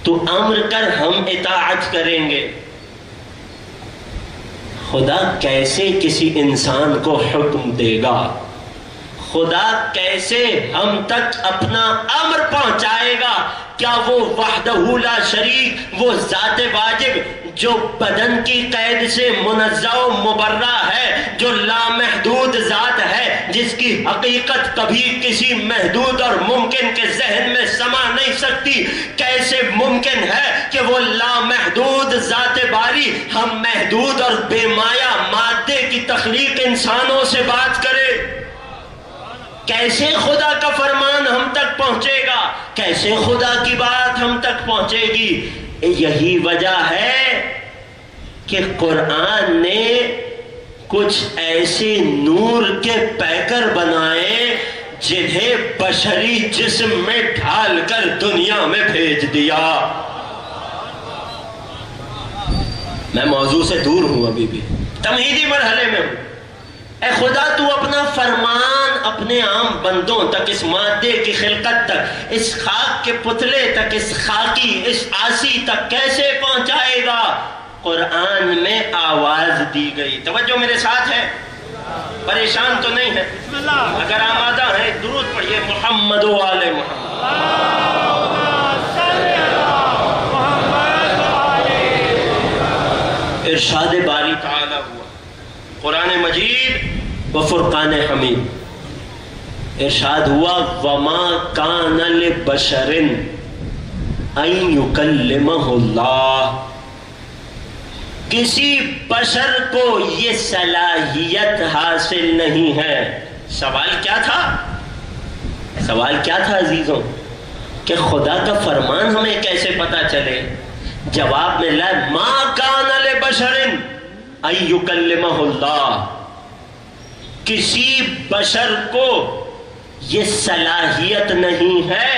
تو امر کر ہم اطاعت کریں گے. خدا کیسے کسی انسان کو حکم دے گا؟ خدا کیسے ہم تک اپنا امر پہنچائے گا؟ کیا وہ وحدہ لا شریک، وہ ذات واجب جو بدن کی قید سے منزہ و مبرہ ہے، جو لامحدود ذات ہے، جس کی حقیقت کبھی کسی محدود اور ممکن کے ذہن میں سما نہیں سکتی، کیسے ممکن ہے کہ وہ لامحدود ذات باری ہم محدود اور بے مایہ مادے کی تخلیق انسانوں سے بات کرے؟ کیسے خدا کا فرمان ہم تک پہنچے گا؟ کیسے خدا کی بات ہم تک پہنچے گی؟ یہی وجہ ہے کہ قرآن نے کچھ ایسے نور کے پیکر بنائے جنہیں بشری جسم میں ڈھال کر دنیا میں بھیج دیا. میں موضوع سے دور ہوں، ابھی بھی تمہیدی مرحلے میں ہوں. اے خدا تو اپنا فرمان اپنے عام بندوں تک، اس مادے کی خلقت تک، اس خاک کے پتلے تک، اس خاکی، اس آسی تک کیسے پہنچائے گا؟ قرآن میں آواز دی گئی. توجہ میرے ساتھ ہے؟ پریشان تو نہیں ہے؟ اگر آمادہ ہے درود پڑھیے محمد و آل محمد. ارشاد باری تعالی ہوا قرآن مجید و فرقان حمید. ارشاد ہوا وَمَا كَانَ لِبَشَرٍ أَن يُكَلِّمَهُ اللَّهُ، کسی بشر کو یہ صلاحیت حاصل نہیں ہے. سوال کیا تھا؟ سوال کیا تھا عزیزوں؟ کہ خدا کا فرمان ہمیں کیسے پتا چلے؟ جواب میں لا مَا كَانَ لِبَشَرٍ أَن يُكَلِّمَهُ اللَّهُ، کسی بشر کو یہ صلاحیت نہیں ہے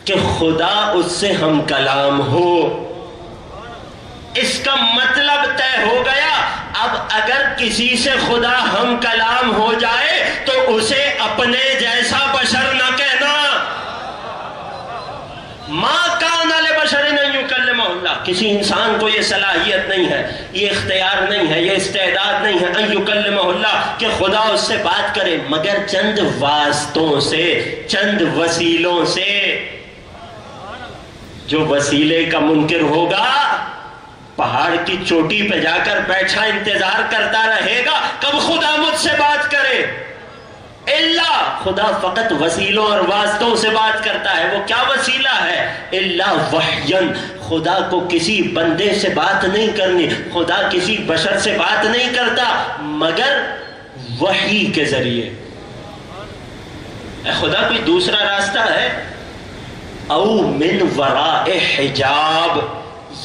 کہ خدا اس سے ہم کلام ہو۔ اس کا مطلب طے ہو گیا۔ اب اگر کسی سے خدا ہم کلام ہو جائے تو اسے اپنے جیسا بشر نہ کہنا۔ ما کان لبشر ان یکلمہ اللہ، کسی انسان کو یہ صلاحیت نہیں ہے، یہ اختیار نہیں ہے، یہ استعداد نہیں ہے ان یکلمہ اللہ کہ خدا اس سے بات کرے، مگر چند واسطوں سے، چند وسیلوں سے۔ جو وسیلے کا منکر ہوگا پہاڑ کی چوٹی پہ جا کر بیٹھا انتظار کرتا رہے گا کب خدا مجھ سے بات کرے۔ اللہ، خدا فقط وسیلوں اور واسطوں سے بات کرتا ہے۔ وہ کیا وسیلہ ہے؟ اللہ وحیًا، خدا کو کسی بندے سے بات نہیں کرنی، خدا کسی بشر سے بات نہیں کرتا مگر وحی کے ذریعے۔ خدا کوئی دوسرا راستہ ہے؟ او من وراء حجاب،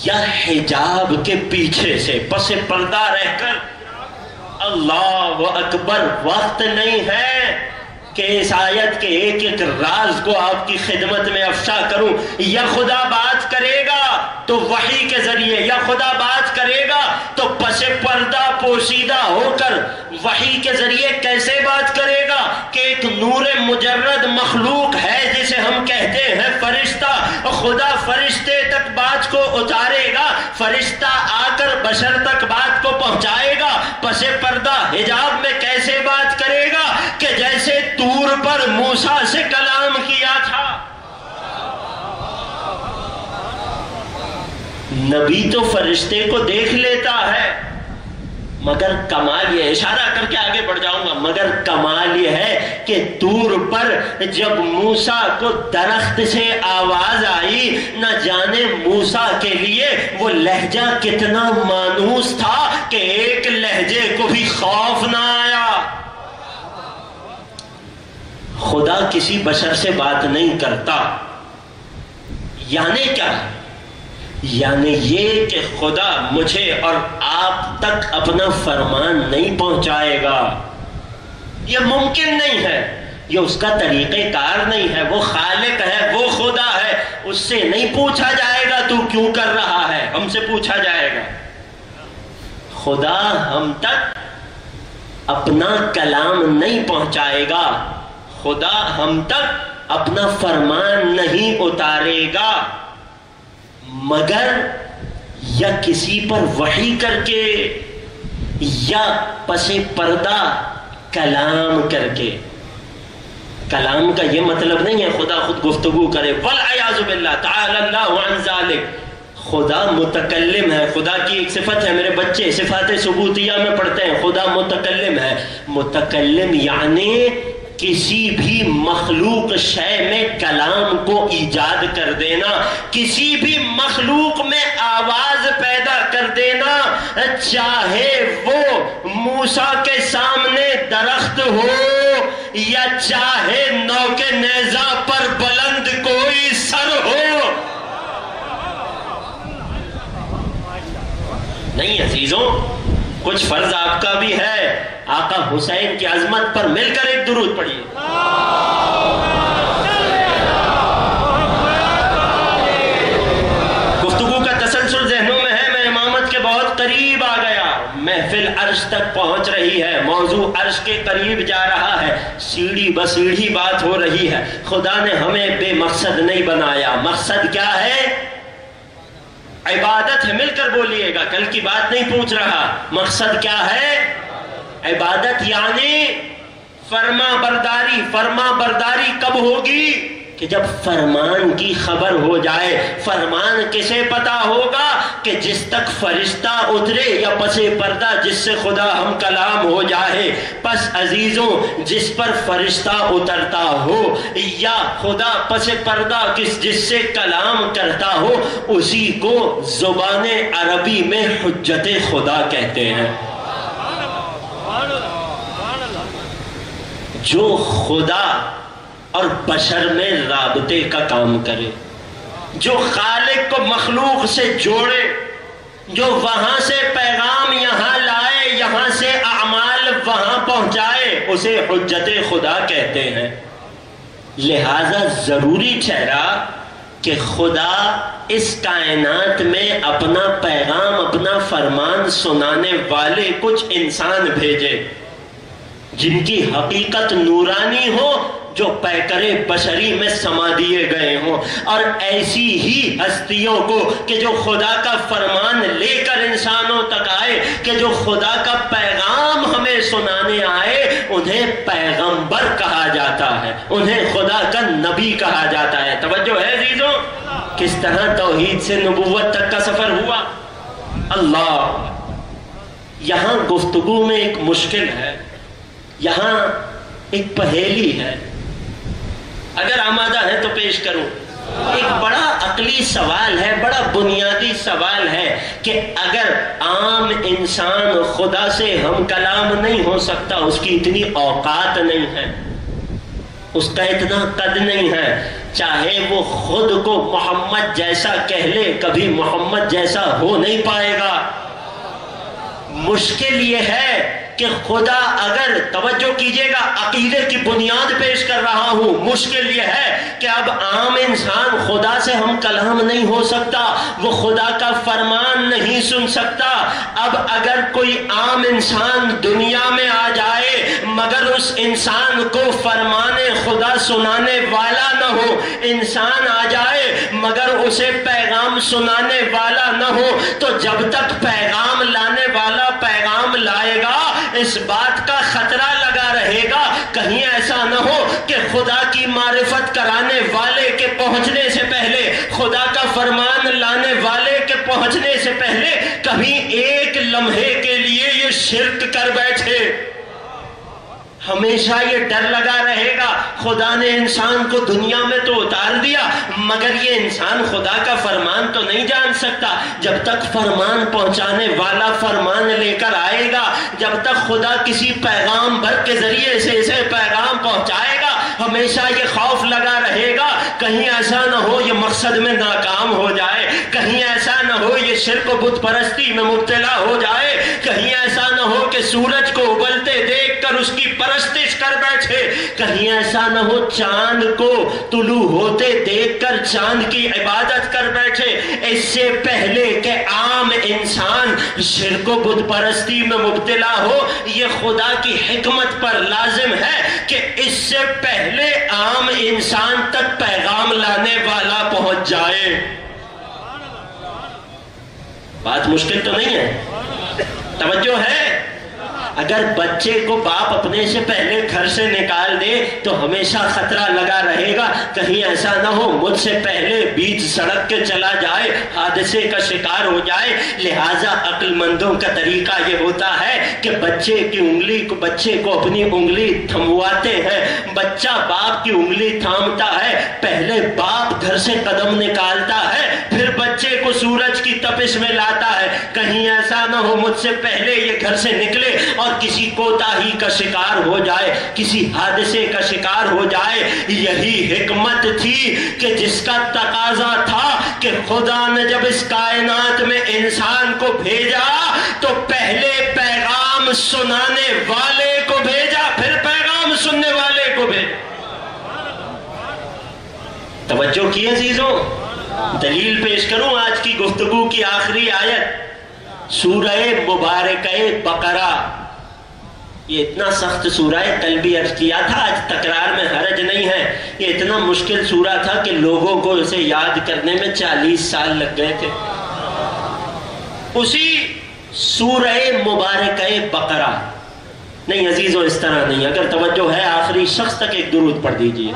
یا حجاب کے پیچھے سے پس پردہ رہ کر۔ اللہ اکبر، وقت نہیں ہے کہ اس آیت کے ایک ایک راز کو آپ کی خدمت میں افشا کروں۔ یا خدا بات کرے گا تو وحی کے ذریعے، یا خدا بات کرے گا تو پس پردہ پوشیدہ ہو کر۔ وحی کے ذریعے کیسے بات کرے گا کہ ایک نور مجرد مخلوق ہے جسے ہم کہتے ہیں فرشتہ، خدا فرشتے تک بات کو اتارے گا، فرشتہ آ کر بشر تک بات کو پہنچائے گا۔ پس پردہ حجاب میں کیسے بات کرے گا کہ جیسے طور پر موسیٰ سے کلام کیا تھا۔ نبی تو فرشتے کو دیکھ لیتا ہے مگر کمال یہ، اشارہ کر کے آگے بڑھ جاؤں گا، مگر کمال یہ ہے کہ طور پر جب موسیٰ کو درخت سے آواز آئی، نہ جانے موسیٰ کے لیے وہ لہجہ کتنا مانوس تھا کہ ایک لہجے کو بھی خوف نہ آیا۔ خدا کسی بشر سے بات نہیں کرتا، یعنی کیا؟ یعنی یہ کہ خدا مجھے اور آپ تک اپنا فرمان نہیں پہنچائے گا، یہ ممکن نہیں ہے، یہ اس کا طریقہ کار نہیں ہے۔ وہ خالق ہے، وہ خدا ہے، اس سے نہیں پوچھا جائے گا تو کیوں کر رہا ہے، ہم سے پوچھا جائے گا۔ خدا ہم تک اپنا کلام نہیں پہنچائے گا، خدا ہم تک اپنا فرمان نہیں اتارے گا مگر یا کسی پر وحی کر کے یا پس پردہ کلام کر کے۔ کلام کا یہ مطلب نہیں ہے خدا خود گفتگو کرے، والعیاذ باللہ، تعالی اللہ عن ذالک۔ خدا متکلم ہے، خدا کی ایک صفت ہے، میرے بچے صفات ثبوتیہ میں پڑھتے ہیں، خدا متکلم ہے۔ متکلم یعنی کسی بھی مخلوق شے میں کلام کو ایجاد کر دینا، کسی بھی مخلوق میں آواز پیدا کر دینا، چاہے وہ موسیٰ کے سامنے درخت ہو یا چاہے نو کے نیزہ پر بلند کوئی سر ہو۔ نہیں عزیزوں، کچھ فرض آپ کا بھی ہے، آقا حسین کی عظمت پر مل کر ایک درود پڑھیے۔ گفتگو کا تسلسل ذہنوں میں ہے، میں امامت کے بہت قریب آ گیا، محفل عرش تک پہنچ رہی ہے، موضوع عرش کے قریب جا رہا ہے، سیڑھی بسیڑھی بات ہو رہی ہے۔ خدا نے ہمیں بے مقصد نہیں بنایا۔ مقصد کیا ہے؟ عبادت ہے، مل کر بولیے گا، کل کی بات نہیں پوچھ رہا۔ مقصد کیا ہے؟ عبادت یعنی فرما برداری۔ فرما برداری کب ہوگی؟ کہ جب فرمان کی خبر ہو جائے۔ فرمان کسے پتا ہوگا؟ کہ جس تک فرشتہ اترے یا پس پردہ جس سے خدا ہم کلام ہو جائے۔ پس عزیزوں، جس پر فرشتہ اترتا ہو یا خدا پس پردہ جس سے کلام کرتا ہو، اسی کو زبان عربی میں حجت خدا کہتے ہیں۔ جو خدا اور بشر میں رابطے کا کام کرے، جو خالق کو مخلوق سے جوڑے، جو وہاں سے پیغام یہاں لائے، یہاں سے اعمال وہاں پہنچائے، اسے حجت خدا کہتے ہیں۔ لہذا ضروری ٹھہرا کہ خدا اس کائنات میں اپنا پیغام، اپنا فرمان سنانے والے کچھ انسان بھیجے جن کی حقیقت نورانی ہو، جو پیکر بشری میں سما دیے گئے ہوں، اور ایسی ہی ہستیوں کو کہ جو خدا کا فرمان لے کر انسانوں تک آئے، کہ جو خدا کا پیغام ہمیں سنانے آئے، انہیں پیغمبر کہا جاتا ہے، انہیں خدا کا نبی کہا جاتا ہے۔ توجہ ہے عزیزوں، کس طرح توحید سے نبوت تک کا سفر ہوا؟ اللہ، یہاں گفتگو میں ایک مشکل ہے، یہاں ایک پہیلی ہے، اگر آمادہ ہے تو پیش کروں۔ ایک بڑا عقلی سوال ہے، بڑا بنیادی سوال ہے کہ اگر عام انسان خدا سے ہم کلام نہیں ہو سکتا، اس کی اتنی اوقات نہیں ہے، اس کا اتنا قد نہیں ہے، چاہے وہ خود کو محمد جیسا کہہ لے، کبھی محمد جیسا ہو نہیں پائے گا۔ مشکل یہ ہے کہ خدا، اگر توجہ کیجئے گا، عقیدے کی بنیاد پیش کر رہا ہوں، مشکل یہ ہے کہ اب عام انسان خدا سے ہم کلام نہیں ہو سکتا، وہ خدا کا فرمان نہیں سن سکتا۔ اب اگر کوئی عام انسان دنیا میں آ جائے مگر اس انسان کو فرمان خدا سنانے والا نہ ہو، انسان آ جائے مگر اسے پیغام سنانے والا نہ ہو، تو جب تک پیغام لانے والا پیغام لائے گا، اس بات کا خطرہ لگا رہے گا کہیں ایسا نہ ہو کہ خدا کی معرفت کرانے والے کے پہنچنے سے پہلے، خدا کا فرمان لانے والے کے پہنچنے سے پہلے کبھی ایک لمحے کے لیے یہ شرک کر بیٹھے۔ ہمیشہ یہ ڈر لگا رہے گا، خدا نے انسان کو دنیا میں تو اتار دیا مگر یہ انسان خدا کا فرمان تو نہیں جان سکتا۔ جب تک فرمان پہنچانے والا فرمان لے کر آئے گا، جب تک خدا کسی پیغام بھر کے ذریعے سے اسے پیغام پہنچائے گا، ہمیشہ یہ خوف لگا رہے گا کہیں ایسا نہ ہو یہ مقصد میں ناکام ہو جائے، کہیں ایسا نہ ہو یہ شرک و بت پرستی میں مبتلا ہو جائے، کہیں ایسا نہ ہو کہ سورج کو ابلتے دیکھ کر اس کی پرستش کر بیٹھے، کہیں ایسا نہ ہو چاند کو طلوع ہوتے دیکھ کر چاند کی عبادت کر بیٹھے۔ اس سے پہلے کہ عام انسان شرک و بت پرستی میں مبتلا ہو، یہ خدا کی حکمت پر لازم ہے کہ اس سے پہلے عام انسان تک پیغام لانے والا پہنچ جائے۔ بات مشکل تو نہیں ہے، توجہ ہے۔ اگر بچے کو باپ اپنے سے پہلے گھر سے نکال دے تو ہمیشہ خطرہ لگا رہے گا کہیں ایسا نہ ہو مجھ سے پہلے بیچ سڑک کے چلا جائے، حادثے کا شکار ہو جائے۔ لہٰذا عقل مندوں کا طریقہ یہ ہوتا ہے کہ بچے کو اپنی انگلی تھمواتے ہیں، بچہ باپ کی انگلی تھامتا ہے، پہلے باپ گھر سے قدم نکالتا ہے، پھر بچے کو سورج کی تپش میں لاتا ہے، کہیں ایسا نہ ہو مجھ سے پہلے یہ گھر سے نکلے اور کسی کوتاہی کا شکار ہو جائے، کسی حادثے کا شکار ہو جائے۔ یہی حکمت تھی کہ جس کا تقاضا تھا کہ خدا نے جب اس کائنات میں انسان کو بھیجا تو پہلے پیغام سنانے والے کو بھیجا، پھر پیغام سننے والے کو بھیجا۔ توجہ کی عزیزوں، دلیل پیش کروں آج کی گفتگو کی آخری آیت، سورہ مبارکہ بقرہ۔ یہ اتنا سخت سورہ ہے، کل بھی عرض کیا تھا، آج تکرار میں حرج نہیں ہے، یہ اتنا مشکل سورہ تھا کہ لوگوں کو اسے یاد کرنے میں 40 سال لگ گئے تھے۔ اسی سورہ مبارکہ بقرہ، نہیں عزیزوں اس طرح نہیں، اگر توجہ ہے آخری شخص تک ایک درود پڑھ دیجئے۔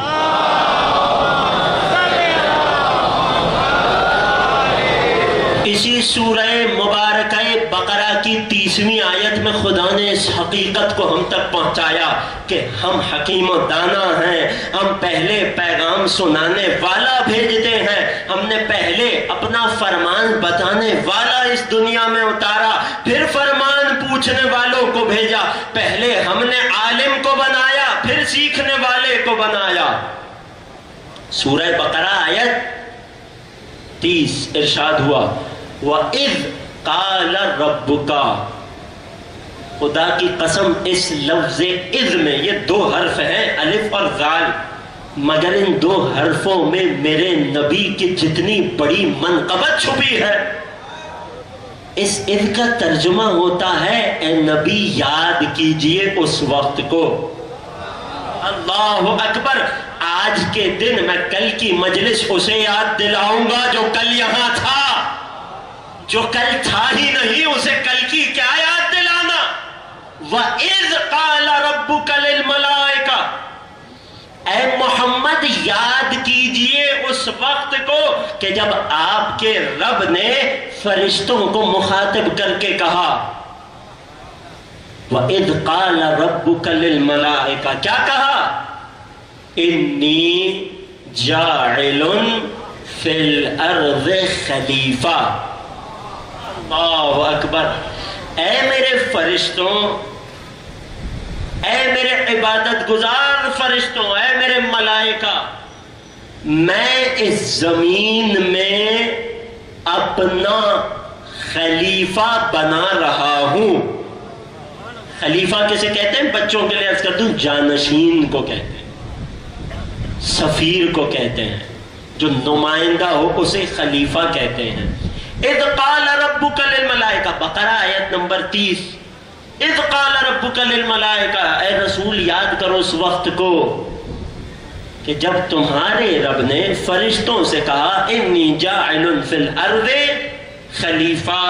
اسی سورہ مبارکہ بقرہ کی 30ویں آیت میں خدا نے اس حقیقت کو ہم تک پہنچایا کہ ہم حکیم و دانا ہیں، ہم پہلے پیغام سنانے والا بھیجتے ہیں، ہم نے پہلے اپنا فرمان بتانے والا اس دنیا میں اتارا، پھر فرمان پوچھنے والوں کو بھیجا، پہلے ہم نے عالم کو بنایا پھر سیکھنے والے کو بنایا۔ سورہ بقرہ آیت 30 ارشاد ہوا وَإِذْ قَالَ رَبُّكَ، خدا کی قسم اس لفظ اذ میں، یہ 2 حرف ہیں الف اور ذال، مگر ان دو حرفوں میں میرے نبی کی جتنی بڑی منقبت چھپی ہے۔ اس اذ کا ترجمہ ہوتا ہے اے نبی یاد کیجئے اس وقت کو۔ اللہ اکبر، آج کے دن میں کل کی مجلس اسے یاد دلاؤں گا جو کل یہاں تھا، جو کل تھا ہی نہیں اسے کل کی کیا یاد دلانا۔ وَإِذْ قَالَ رَبُّكَ لِلْمَلَائِكَةِ، اے محمد یاد کیجئے اس وقت کو کہ جب آپ کے رب نے فرشتوں کو مخاطب کر کے کہا وَإِذْ قَالَ رَبُّكَ لِلْمَلَائِكَةِ، کیا کہا؟ اِنِّي جَاعِلٌ فِي الْأَرْضِ خَلِيفَةً۔ اللہ اکبر، اے میرے فرشتوں، اے میرے عبادت گزار فرشتوں، اے میرے ملائکہ، میں اس زمین میں اپنا خلیفہ بنا رہا ہوں۔ خلیفہ کسے کہتے ہیں؟ بچوں کے لیے عرض کر دوں، جانشین کو کہتے ہیں، سفیر کو کہتے ہیں، جو نمائندہ ہو اسے خلیفہ کہتے ہیں۔ اذ قال ربک للملائکہ، بقرہ آیت نمبر 30۔ اذ قال ربک للملائکہ، اے رسول یاد کرو اس وقت کو کہ جب تمہارے رب نے فرشتوں سے کہا انی جاعل فی الارض خلیفہ،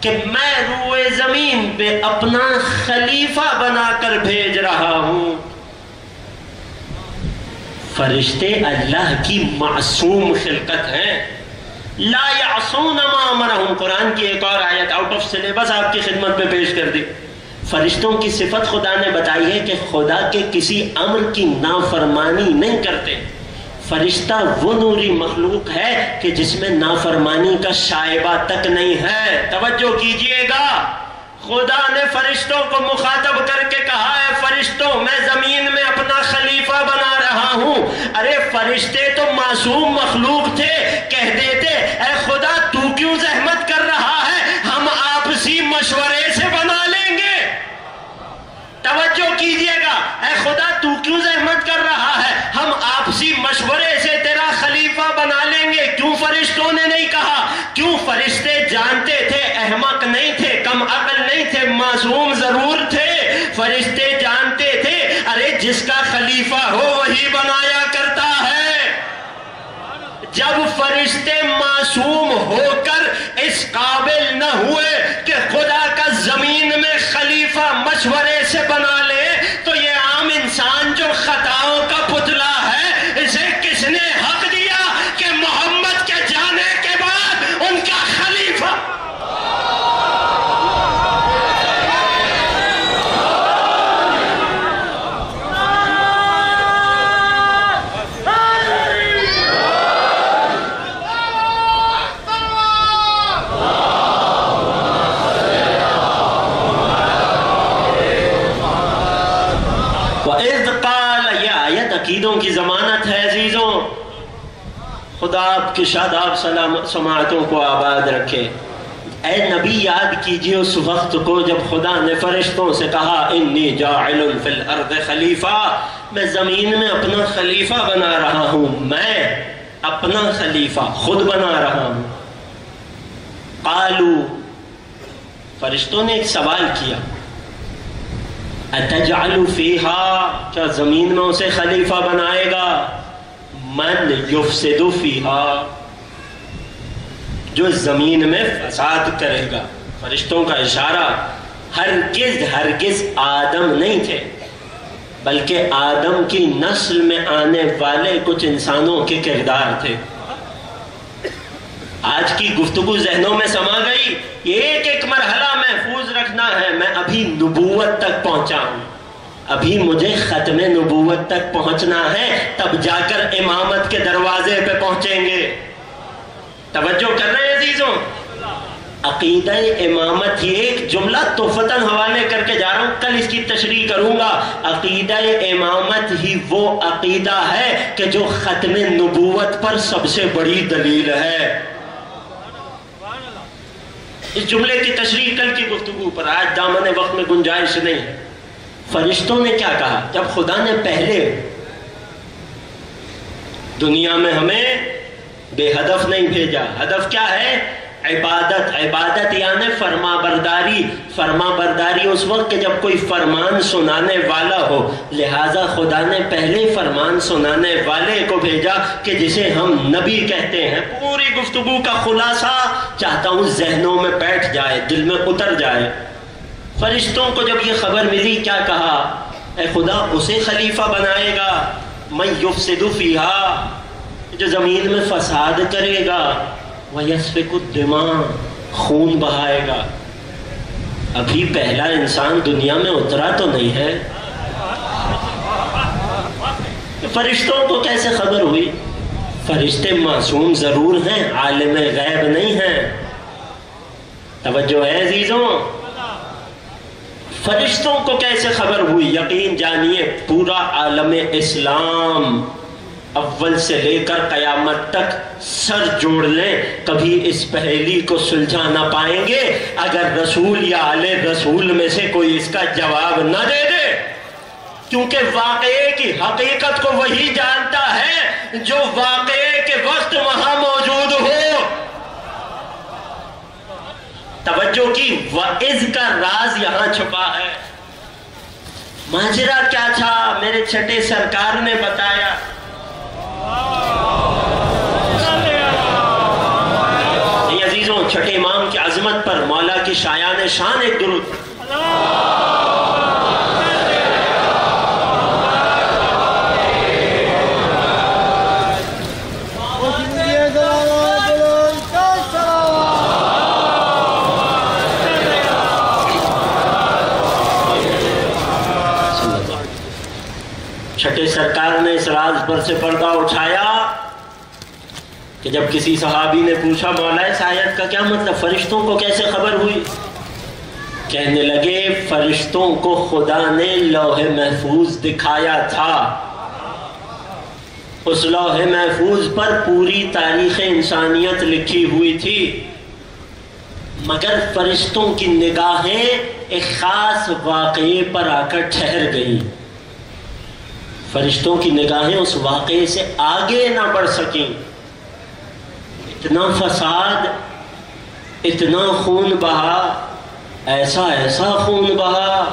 کہ میں روئے زمین پہ اپنا خلیفہ بنا کر بھیج رہا ہوں۔ فرشتے اللہ کی معصوم خلقت ہیں، لا یعصون ما امرہم، قرآن کی ایک اور آیت آؤٹ آف سلیبس آپ کی خدمت میں پیش کر دی۔ فرشتوں کی صفت خدا نے بتائی ہے کہ خدا کے کسی امر کی نافرمانی نہیں کرتے۔ فرشتہ وہ نوری مخلوق ہے کہ جس میں نافرمانی کا شائبہ تک نہیں ہے۔ توجہ کیجئے گا، خدا نے فرشتوں کو مخاطب کر کے کہا ہے فرشتوں میں زمین میں اپنا خلیفہ بنا رہا ہوں۔ ارے فرشتے تو معصوم مخلوق تھے، کہہ دیتے اے خدا تو کیوں زحمت کر رہا ہے، ہم آپسی مشورے سے بنا لیں گے۔ توجہ کیجئے گا، اے خدا تو کیوں زحمت کر رہا ہے، ہم آپسی مشورے سے تیرا خلیفہ بنا لیں گے۔ کیوں فرشتوں نے نہیں کہا؟ کیوں فرشتے جانتے تھے، احمق نہیں تھے، کم عقل نہیں تھے، معصوم ضرور تھے۔ فرشتے جانتے تھے ارے جس کا خلیفہ ہو وہی بنایا کرتا ہے۔ جب فرشتے معصوم ہو کر اس قابل نہ ہوئے کہ خدا کا زمین میں خلیفہ مشورے سے بنا لے، تو یہ عام انسان جو خطاؤں کا پتلا ہے، اسے کس نے حق دیا کہ محمد کے جانے کے بعد ان کا خلیفہ؟ عقیدوں کی ضمانت ہے عزیزوں۔ خدا آپ کی شاداب سماعتوں کو آباد رکھے۔ اے نبی یاد کیجئے اس وقت کو جب خدا نے فرشتوں سے کہا انی جاعل فی الارض خلیفہ، میں زمین میں اپنا خلیفہ بنا رہا ہوں، میں اپنا خلیفہ خود بنا رہا ہوں۔ قالو، فرشتوں نے ایک سوال کیا، اتجعل فیہا، کیا زمین میں اسے خلیفہ بنائے گا؟ من یفسد فیہا، جو زمین میں فساد کرے گا۔ فرشتوں کا اشارہ ہرگز آدم نہیں تھے، بلکہ آدم کی نسل میں آنے والے کچھ انسانوں کے کردار تھے۔ آج کی گفتگو ذہنوں میں سما گئی، ایک ایک مرحلہ محفوظ رکھنا ہے۔ میں ابھی نبوت تک پہنچا ہوں، ابھی مجھے ختم نبوت تک پہنچنا ہے، تب جا کر امامت کے دروازے پہ پہنچیں گے۔ توجہ کر رہے ہیں عزیزوں؟ عقیدہ امامت، یہ ایک جملہ تحفتاً حوالے کر کے جا رہا ہوں، کل اس کی تشریح کروں گا۔ عقیدہ امامت ہی وہ عقیدہ ہے کہ جو ختم نبوت پر سب سے بڑی دلیل ہے۔ اس جملے کی تشریح کل کی گفتگو پر، آج دامن وقت میں گنجائش نہیں ہے۔ فرشتوں نے کیا کہا جب خدا نے پہلے دنیا میں ہمیں بے ہدف نہیں بھیجا. ہدف کیا ہے؟ عبادت. عبادت یعنی فرما برداری. فرما برداری اس وقت کہ جب کوئی فرمان سنانے والا ہو. لہٰذا خدا نے پہلے فرمان سنانے والے کو بھیجا کہ جسے ہم نبی کہتے ہیں. پوری گفتگو کا خلاصہ چاہتا ہوں ذہنوں میں بیٹھ جائے، دل میں اتر جائے. فرشتوں کو جب یہ خبر ملی کیا کہا؟ اے خدا اسے خلیفہ بنائے گا من یفسد فیہا، جو زمین میں فساد کرے گا، وَيَسْفِكُ الدِّمَاءَ، خون بہائے گا. ابھی پہلا انسان دنیا میں اترا تو نہیں ہے. فرشتوں کو کیسے خبر ہوئی؟ فرشتے معصوم ضرور ہیں، عالم غیب نہیں ہیں. توجہ ہے عزیزوں؟ فرشتوں کو کیسے خبر ہوئی؟ یقین جانیے پورا عالم اسلام اول سے لے کر قیامت تک سر جوڑ لیں، کبھی اس پہیلی کو سلجھا نہ پائیں گے اگر رسول یا آل رسول میں سے کوئی اس کا جواب نہ دے دے. کیونکہ واقعے کی حقیقت کو وہی جانتا ہے جو واقعے کے وقت وہاں موجود ہو. توجہ کی، وعظ کا راز یہاں چھپا ہے. ماجرا کیا تھا؟ میرے چھٹے سرکار نے بتایا. عزیزوں، چھٹے امام کی عظمت پر مولا کی شایان شان ایک درود. چھٹے سرکار نے اس راز پر سے پردہ اٹھایا کہ جب کسی صحابی نے پوچھا مولا اس آیت کا کیا مطلب، فرشتوں کو کیسے خبر ہوئی؟ کہنے لگے فرشتوں کو خدا نے لوح محفوظ دکھایا تھا. اس لوح محفوظ پر پوری تاریخ انسانیت لکھی ہوئی تھی، مگر فرشتوں کی نگاہیں ایک خاص واقعے پر آ کر ٹھہر گئیں. فرشتوں کی نگاہیں اس واقعے سے آگے نہ بڑھ سکیں. اتنا فساد، اتنا خون بہا، ایسا خون بہا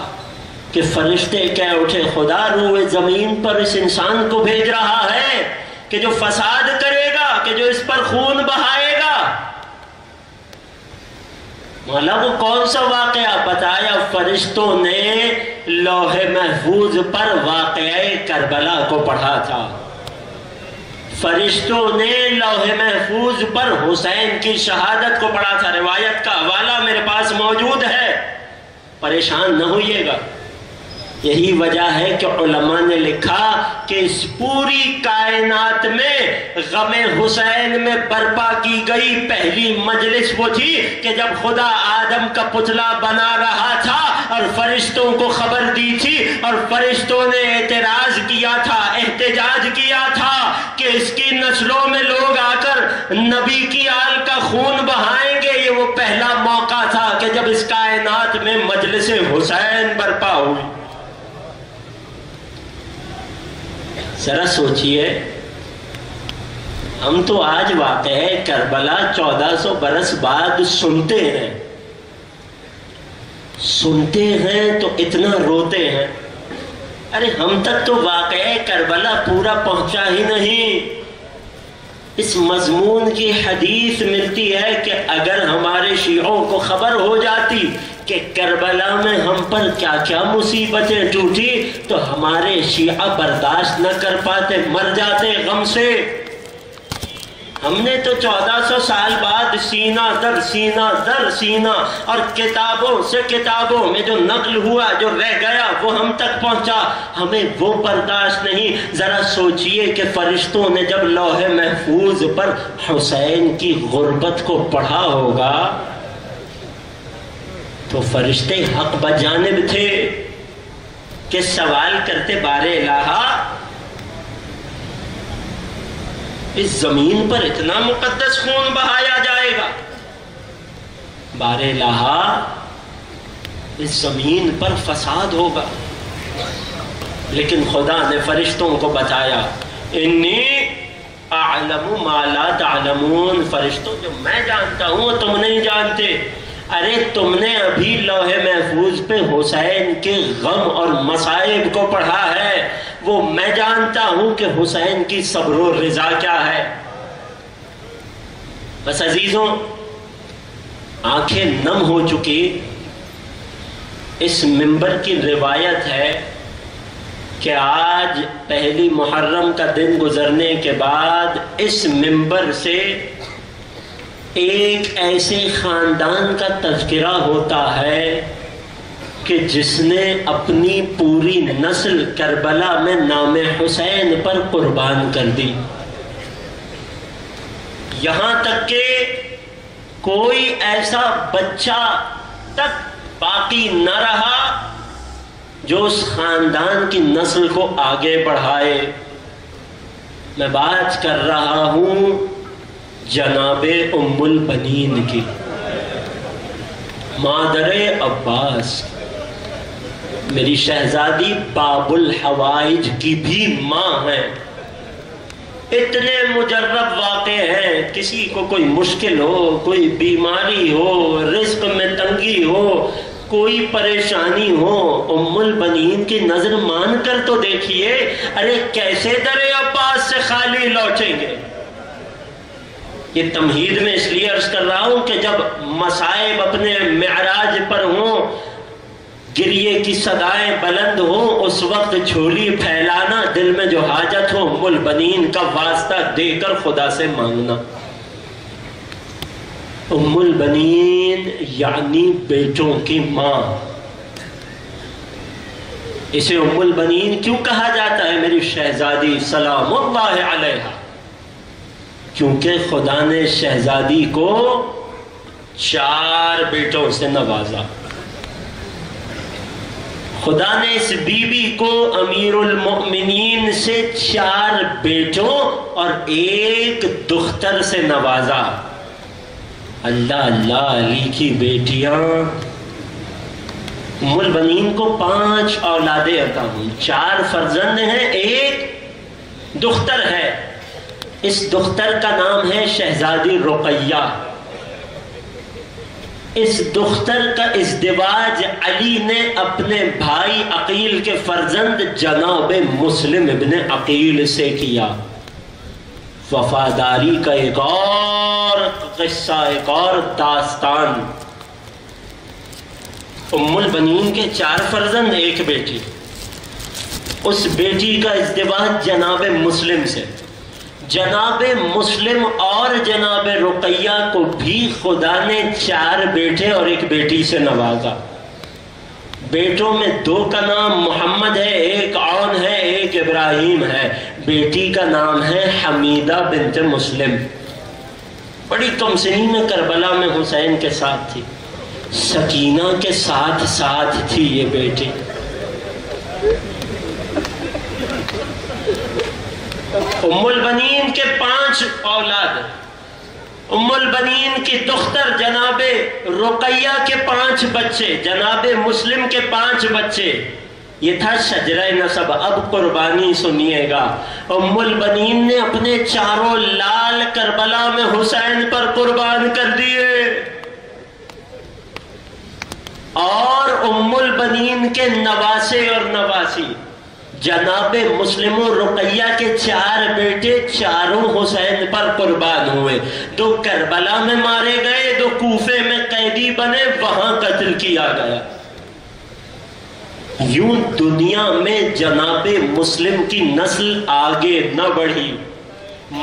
کہ فرشتے کہہ اٹھے خدا روئے زمین پر اس انسان کو بھیج رہا ہے کہ جو فساد کرے گا، کہ جو اس پر خون بہائے گا. مولا وہ کون سا واقعہ؟ بتایا فرشتوں نے لوح محفوظ پر واقعہ کربلا کو پڑھا تھا. فرشتوں نے لوح محفوظ پر حسین کی شہادت کو پڑھا تھا. روایت کا حوالہ میرے پاس موجود ہے، پریشان نہ ہوئیے گا. یہی وجہ ہے کہ علماء نے لکھا کہ اس پوری کائنات میں غم حسین میں برپا کی گئی پہلی مجلس وہ تھی کہ جب خدا آدم کا پتلا بنا رہا تھا اور فرشتوں کو خبر دی تھی، اور فرشتوں نے اعتراض کیا تھا، احتجاج کیا تھا کہ اس کی نسلوں میں لوگ آ کر نبی کی آل کا خون بہائیں گے. یہ وہ پہلا موقع تھا کہ جب اس کائنات میں مجلس حسین برپا ہوئی. ذرا سوچئے، ہم تو آج واقعہ کربلا 1400 برس بعد سنتے ہیں تو اتنا روتے ہیں. ارے ہم تک تو واقعہ کربلا پورا پہنچا ہی نہیں. اس مضمون کی حدیث ملتی ہے کہ اگر ہمارے شیعوں کو خبر ہو جاتی کہ کربلا میں ہم پر کیا کیا مصیبتیں ٹوٹی تو ہمارے شیعہ برداشت نہ کر پاتے، مر جاتے غم سے. ہم نے تو 1400 سال بعد سینہ در سینہ اور کتابوں سے کتابوں میں جو نقل ہوا، جو رہ گیا وہ ہم تک پہنچا، ہمیں وہ برداشت نہیں. ذرا سوچئے کہ فرشتوں نے جب لوح محفوظ پر حسین کی غربت کو پڑھا ہوگا تو فرشتے حق بجانب تھے کہ سوال کرتے بار الہ اس زمین پر اتنا مقدس خون بہایا جائے گا. بار الہ اس زمین پر فساد ہوگا. لیکن خدا نے فرشتوں کو بتایا انی اعلم ما لا تعلمون، فرشتوں جو میں جانتا ہوں تم نہیں جانتے۔ ارے تم نے ابھی لوح محفوظ پہ حسین کے غم اور مصائب کو پڑھا ہے، وہ میں جانتا ہوں کہ حسین کی صبر و رضا کیا ہے۔ بس عزیزوں، آنکھیں نم ہو چکی۔ اس منبر کی روایت ہے کہ آج پہلی محرم کا دن گزرنے کے بعد اس منبر سے ایک ایسے خاندان کا تذکرہ ہوتا ہے کہ جس نے اپنی پوری نسل کربلا میں نام حسین پر قربان کر دی، یہاں تک کہ کوئی ایسا بچہ تک باقی نہ رہا جو اس خاندان کی نسل کو آگے بڑھائے۔ میں بات کر رہا ہوں جناب ام البنین کی، مادر عباس، میری شہزادی باب الحوائج کی بھی ماں ہے۔ اتنے مجرب واقع ہیں، کسی کو کوئی مشکل ہو، کوئی بیماری ہو، رزق میں تنگی ہو، کوئی پریشانی ہو، ام البنین کی نظر مان کر تو دیکھیے، ارے کیسے در عباس سے خالی لوٹیں گے۔ یہ تمہید میں اس لیے عرض کر رہا ہوں کہ جب مصائب اپنے معراج پر ہوں، گریے کی صدائیں بلند ہوں، اس وقت جھولی پھیلانا، دل میں جو حاجت ہو ام البنین کا واسطہ دے کر خدا سے مانگنا۔ ام البنین یعنی بیٹوں کی ماں۔ اسے ام البنین کیوں کہا جاتا ہے میری شہزادی سلام اللہ علیہا؟ کیونکہ خدا نے شہزادی کو 4 بیٹوں سے نوازا۔ خدا نے اس بی بی کو امیر المؤمنین سے 4 بیٹوں اور 1 دختر سے نوازا۔ اللہ اللہ، علی کی بیٹیاں۔ ام البنین کو 5 اولادیں عطا ہوئی، 4 فرزند ہیں، 1 دختر ہے۔ اس دختر کا نام ہے شہزادی رقیہ۔ اس دختر کا ازدواج علی نے اپنے بھائی عقیل کے فرزند جناب مسلم ابن عقیل سے کیا۔ وفاداری کا ایک اور قصہ، ایک اور داستان۔ ام البنین کے 4 فرزند، 1 بیٹی۔ اس بیٹی کا ازدواج جناب مسلم سے۔ جناب مسلم اور جناب رقیہ کو بھی خدا نے 4 بیٹے اور 1 بیٹی سے نوازا۔ بیٹوں میں 2 کا نام محمد ہے، 1 عون ہے، 1 ابراہیم ہے۔ بیٹی کا نام ہے حمیدہ بنت مسلم۔ بڑی کم سنی میں کربلا میں حسین کے ساتھ تھی، سکینہ کے ساتھ تھی یہ بیٹی۔ ام البنین کے 5 اولاد، ام البنین کی دختر جناب رقیہ کے 5 بچے، جناب مسلم کے 5 بچے۔ یہ تھا شجرہ نسب۔ اب قربانی سنیے گا۔ ام البنین نے اپنے 4 لال کربلا میں حسین پر قربان کر دیے، اور ام البنین کے نواسے اور نواسی، جناب مسلم و رقیہ کے 4 بیٹے، چاروں حسین پر قربان ہوئے۔ 2 کربلا میں مارے گئے، 2 کوفے میں قیدی بنے، وہاں قتل کیا گیا۔ یوں دنیا میں جناب مسلم کی نسل آگے نہ بڑھی۔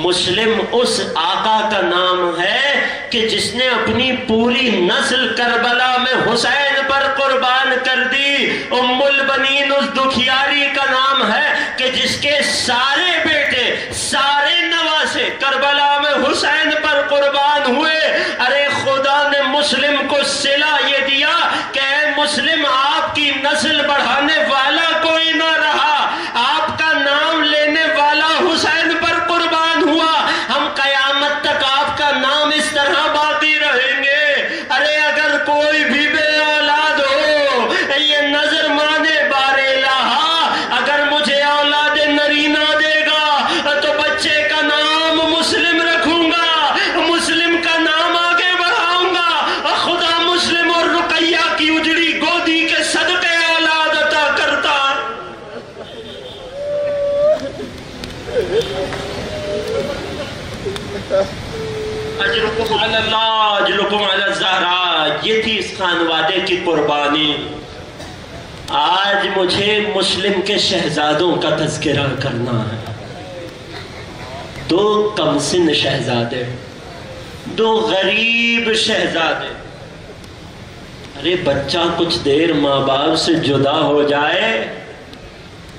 مسلم اس آقا کا نام ہے کہ جس نے اپنی پوری نسل کربلا میں حسین پر قربان کر دی۔ ام البنین اس دکھیاری کا نام ہے کہ جس کے سارے بیٹے، سارے نواسے کربلا میں حسین پر قربان ہوئے۔ ارے خدا نے مسلم کو صلہ یہ دیا کہ اے مسلم، آپ کی نسل بڑھانے والا کوئی نہ رہا، آپ کا نام لینے والا حسین پر قربان ہوا، ہم قیامت تک آپ کا نام اس طرح باقی رہیں گے۔ ارے اگر کوئی بھی بے اولاد ہو، یہ نظر مانے بار الہا، اگر مجھے اولاد نرینہ دے گا تو بچے کا نام اجرکم علی اللہ اجرکم علی الزہرا، یہ تھی اس خانوادے کی قربانی۔ آج مجھے مسلم کے شہزادوں کا تذکرہ کرنا ہے۔ دو کمسن شہزادے، دو غریب شہزادے۔ ارے بچہ کچھ دیر ماں باپ سے جدا ہو جائے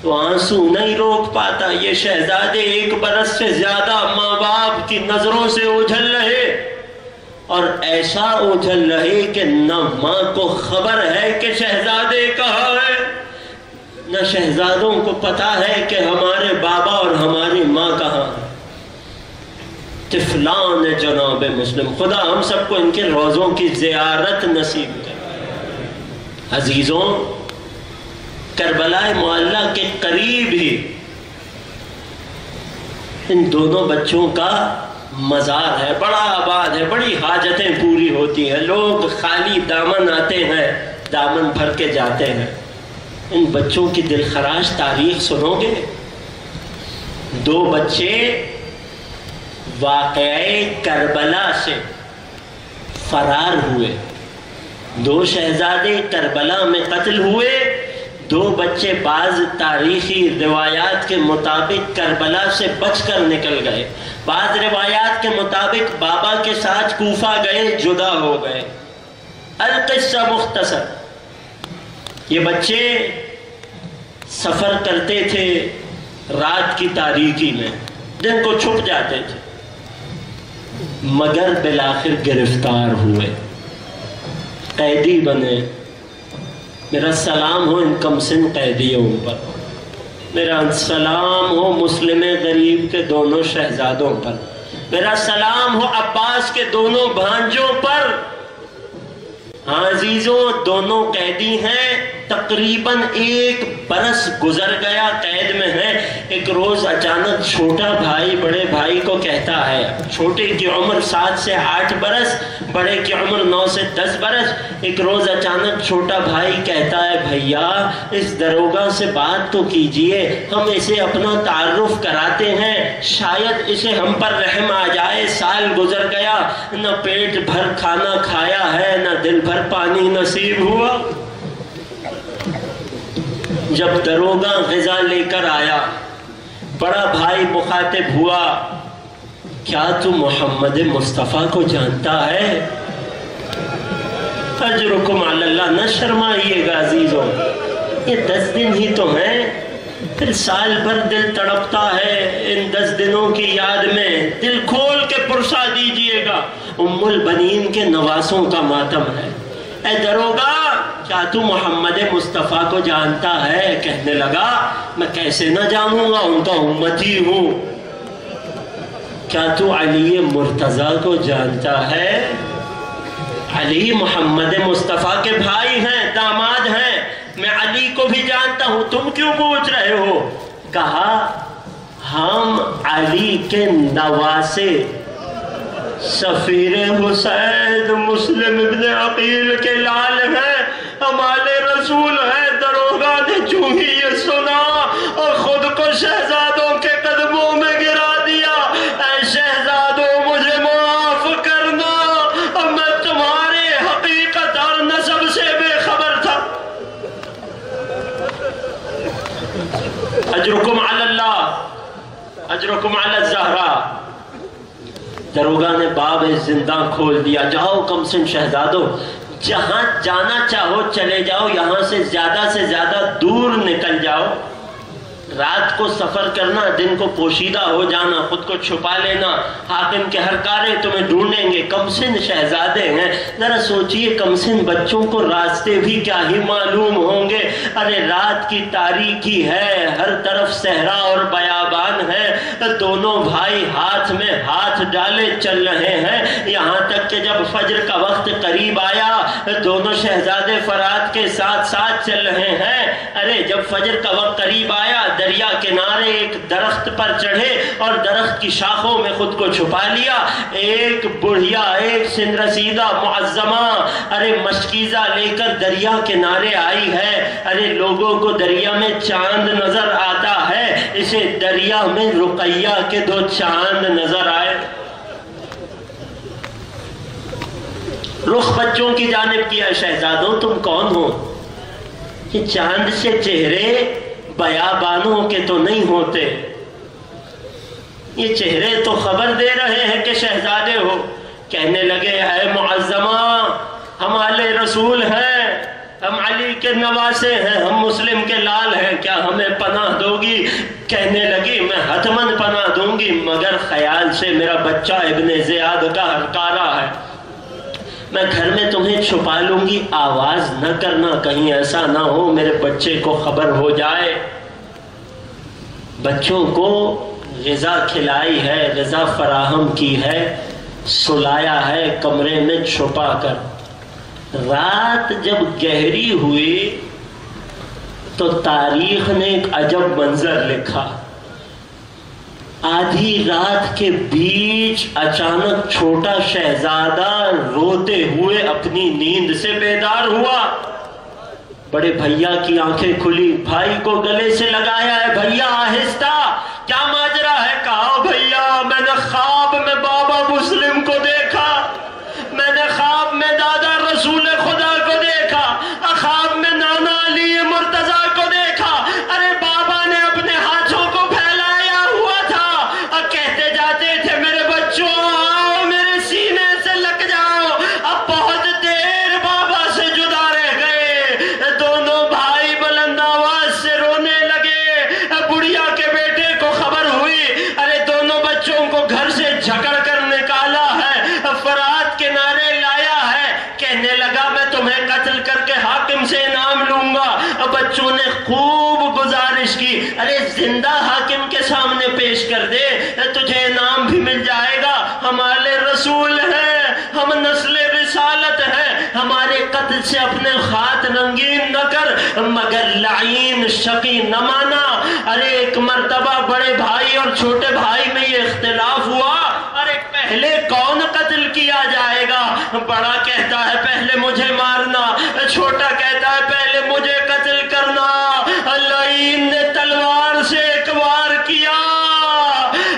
تو آنسو نہیں روک پاتا۔ یہ شہزادے 1 برس سے زیادہ ماں باپ کی نظروں سے اوجھل رہے، اور ایسا اوجھل رہے کہ نہ ماں کو خبر ہے کہ شہزادے کہاں ہے، نہ شہزادوں کو پتا ہے کہ ہمارے بابا اور ہماری ماں کہاں ہے۔ طفلان جناب مسلم، خدا ہم سب کو ان کے روضوں کی زیارت نصیب کرے۔ عزیزوں، کربلا معلی کے قریب ہی ان دونوں بچوں کا مزار ہے، بڑا آباد ہے، بڑی حاجتیں پوری ہوتی ہیں، لوگ خالی دامن آتے ہیں، دامن بھر کے جاتے ہیں۔ ان بچوں کی دلخراش تاریخ سنو گے۔ 2 بچے واقعہ کربلا سے فرار ہوئے، 2 شہزادے کربلا میں قتل ہوئے، 2 بچے بعض تاریخی روایات کے مطابق کربلا سے بچ کر نکل گئے، بعض روایات کے مطابق بابا کے ساتھ کوفہ گئے، جدا ہو گئے۔ القصہ مختصر، یہ بچے سفر کرتے تھے رات کی تاریکی میں، دن کو چھپ جاتے تھے، مگر بالآخر گرفتار ہوئے، قیدی بنے۔ میرا سلام ہو ان کمسن قیدیوں پر، میرا سلام ہو مسلم غریب کے دونوں شہزادوں پر، میرا سلام ہو عباس کے دونوں بھانجوں پر۔ ہاں عزیزوں، دونوں قیدی ہیں، تقریباً 1 برس گزر گیا، قید میں ہیں۔ ایک روز اچانک چھوٹا بھائی بڑے بھائی کو کہتا ہے، چھوٹے کی عمر 7 سے 8 برس، بڑے کی عمر 9 سے 10 برس۔ ایک روز اچانک چھوٹا بھائی کہتا ہے، بھیا اس دروگا سے بات تو کیجئے، ہم اسے اپنا تعارف کراتے ہیں، شاید اسے ہم پر رحم آ جائے۔ سال گزر گیا، نہ پیٹ بھر کھانا کھایا ہے، نہ دل بھر پانی نصیب ہوا۔ جب دروگا غذا لے کر آیا، بڑا بھائی مخاطب ہوا، کیا تو محمد مصطفیٰ کو جانتا ہے؟ اجرکم علی اللہ، نہ شرمائیے گا عزیزوں، یہ 10 دن ہی تو ہیں، پھر سال بھر دل تڑپتا ہے ان 10 دنوں کی یاد میں، دل کھول کے پرسا دیجئے گا۔ ام البنین کے نواسوں کا ماتم ہے۔ اے دروگا، کیا تو محمد مصطفیٰ کو جانتا ہے؟ کہنے لگا، میں کیسے نہ جانوں گا، ان کا امتی ہوں۔ کیا تو علی مرتضیٰ کو جانتا ہے؟ علی محمد مصطفیٰ کے بھائی ہیں، داماد ہیں، میں علی کو بھی جانتا ہوں، تم کیوں پوچھ رہے ہو؟ کہا، ہم علی کے نواسے سفیر حسین مسلم ابن عقیل کے لال ہیں، ہمارے رسول ہیں۔ دروگا نے جو ہی یہ سنا اور خود کو شہزادوں کے قدموں میں گرا دیا، اے شہزادوں مجھے معاف کرنا، اور میں تمہارے حقیقت اور نسب سے بے خبر تھا۔ اجرکم علی اللہ اجرکم علی الزہرا۔ دروگا نے باب زندہ کھول دیا، جاؤ کمسن شہزادوں، جہاں جانا چاہو چلے جاؤ، یہاں سے زیادہ دور نکل جاؤ۔ رات کو سفر کرنا، دن کو پوشیدہ ہو جانا، خود کو چھپا لینا، حاکم کے ہر کارے تمہیں ڈھونڈیں گے۔ کمسن شہزادے ہیں، ذرا سوچئے کمسن بچوں کو راستے بھی کیا ہی معلوم ہوں گے۔ ارے رات کی تاریکی ہے، ہر طرف صحرا اور بیابان ہے، دونوں بھائی ہاتھ میں ہاتھ ڈالے چل رہے ہیں، یہاں تک کہ جب فجر کا وقت قریب آیا، دونوں شہزادے فرات کے ساتھ ساتھ چل رہے ہیں۔ ارے جب فجر کا وقت قریب آیا، دریا کنارے ایک درخت پر چڑھے اور درخت کی شاخوں میں خود کو چھپا لیا۔ ایک بڑھیا، ایک سن رسیدہ معظمہ ارے مشکیزہ لے کر دریا کنارے آئی ہے۔ ارے لوگوں کو دریا میں چاند نظر آتا ہے، اسے دریا میں رقیہ کے 2 چاند نظر آئے۔ رخ بچوں کی جانب کیا، شہزادوں تم کون ہو؟ یہ چاند سے چہرے بیابانوں کے تو نہیں ہوتے، یہ چہرے تو خبر دے رہے ہیں کہ شہزادے ہو۔ کہنے لگے اے معظمہ، ہم آل رسول ہیں، ہم علی کے نواسے ہیں، ہم مسلم کے لال ہیں، کیا ہمیں پناہ دو گی؟ کہنے لگی میں حتماً پناہ دوں گی، مگر خیال سے میرا بچہ ابن زیاد کا ہرکارا ہے، میں گھر میں تمہیں چھپا لوں گی، آواز نہ کرنا، کہیں ایسا نہ ہو میرے بچے کو خبر ہو جائے۔ بچوں کو غذا کھلائی ہے، غذا فراہم کی ہے، سلایا ہے کمرے میں چھپا کر۔ رات جب گہری ہوئی تو تاریخ نے ایک عجب منظر لکھا۔ آدھی رات کے بیچ اچانک چھوٹا شہزادہ روتے ہوئے اپنی نیند سے بیدار ہوا۔ بڑے بھیا کی آنکھیں کھلی، بھائی کو گلے سے لگایا ہے، بھیا آہستہ، کیا ماجرا ہے؟ کہا بھیا میں نے خواب میں بابا مسلم کو دیکھا، میں نے خواب میں دادا رسول خدا کو دیکھا، خواب میں نانا علی مرتضیٰ کو دیکھا۔ ارے بابا نے اپنے ہاتھوں کو پھیلایا ہوا تھا، کہتے جاتے تھے میرے بچوں آؤ میرے سینے سے لگ جاؤ۔ اب بہت دیر بابا سے جدا رہ گئے، دونوں بھائی بلند آواز سے رونے لگے۔ بڑھیا کے بیٹے کو خبر ہوئی، ارے دونوں بچوں کو گھر سے جھکڑ کر نکالا ہے، فرات کے نعرے لایا ہے، کہنے لگا میں تمہیں قتل کر کے حاکم سے انعام لوں گا۔ بچوں نے خوب گزارش کی، ارے زندہ حاکم کے سامنے پیش کر دے، تجھے انعام بھی مل جائے گا، ہم آل رسول ہیں، ہم نسل رسالت ہیں، ہمارے قتل سے اپنے خات رنگین نہ کر۔ مگر لعین شقی نہ مانا۔ ارے ایک مرتبہ بڑے بھائی اور چھوٹے بھائی میں یہ اختلاف ہوا، ارے پہلے کون قتل کیا جائے گا؟ بڑا کہتا ہے پہلے مجھے مارنا، چھوٹا کہتا ہے پہلے مجھے قتل کرنا۔ لعین نے تلوار سے ایک وار کیا،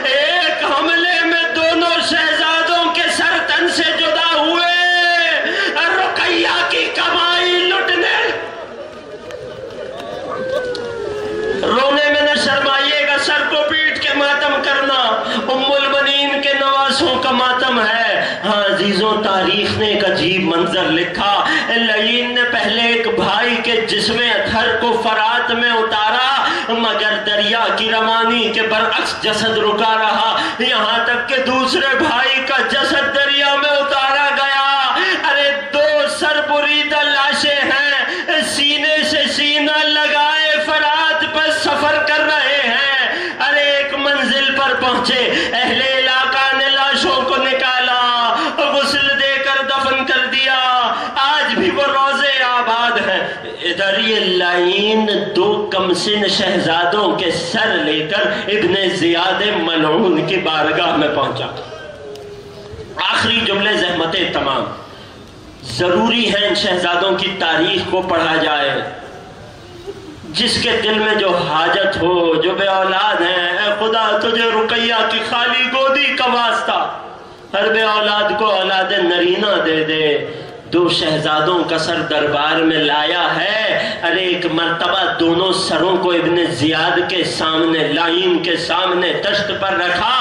ایک حملے میں دونوں شہزادوں کے سر تن سے جدا ہوئے۔ رقیہ کی کمائی لٹنے، رونے میں نہ شرمائیے گا، سر کو پیٹ کے ماتم کرنا ام المنین کے نواسوں کا ماتم ہے۔ ہاں عزیزوں، تاریخ نے ایک عجیب منظر لکھا۔ لعین نے پہلے ایک بھائی کے جسم اطہر کو فرات میں اتارا، مگر دریا کی روانی کے برعکس جسد رکا رہا، یہاں تک کہ دوسرے بھائی کا جسد دریا میں اتارا گیا۔ ارے دو سر بریدہ لاشیں ہیں، سینے سے سینہ لگائے فرات پر سفر کر رہے ہیں۔ ارے ایک منزل پر پہنچے، اہل علاقہ نے لاشوں کو نکالا، غسل دے کر دفن کر دیا، آج بھی وہ روزے آباد ہیں۔ ادھر یہ لعین دو کمسن شہزادوں کے سر لے کر ابن زیاد ملعون کی بارگاہ میں پہنچا۔ آخری جملے زحمت تمام، ضروری ہے ان شہزادوں کی تاریخ کو پڑھا جائے۔ جس کے دل میں جو حاجت ہو، جو بے اولاد ہیں، اے خدا تجھے رقیہ کی خالی گودی کا واسطہ، ہر بے اولاد کو اولاد نرینہ دے دے۔ دو شہزادوں کا سر دربار میں لایا ہے۔ ارے ایک مرتبہ دونوں سروں کو ابن زیاد کے سامنے، لعین کے سامنے تشت پر رکھا۔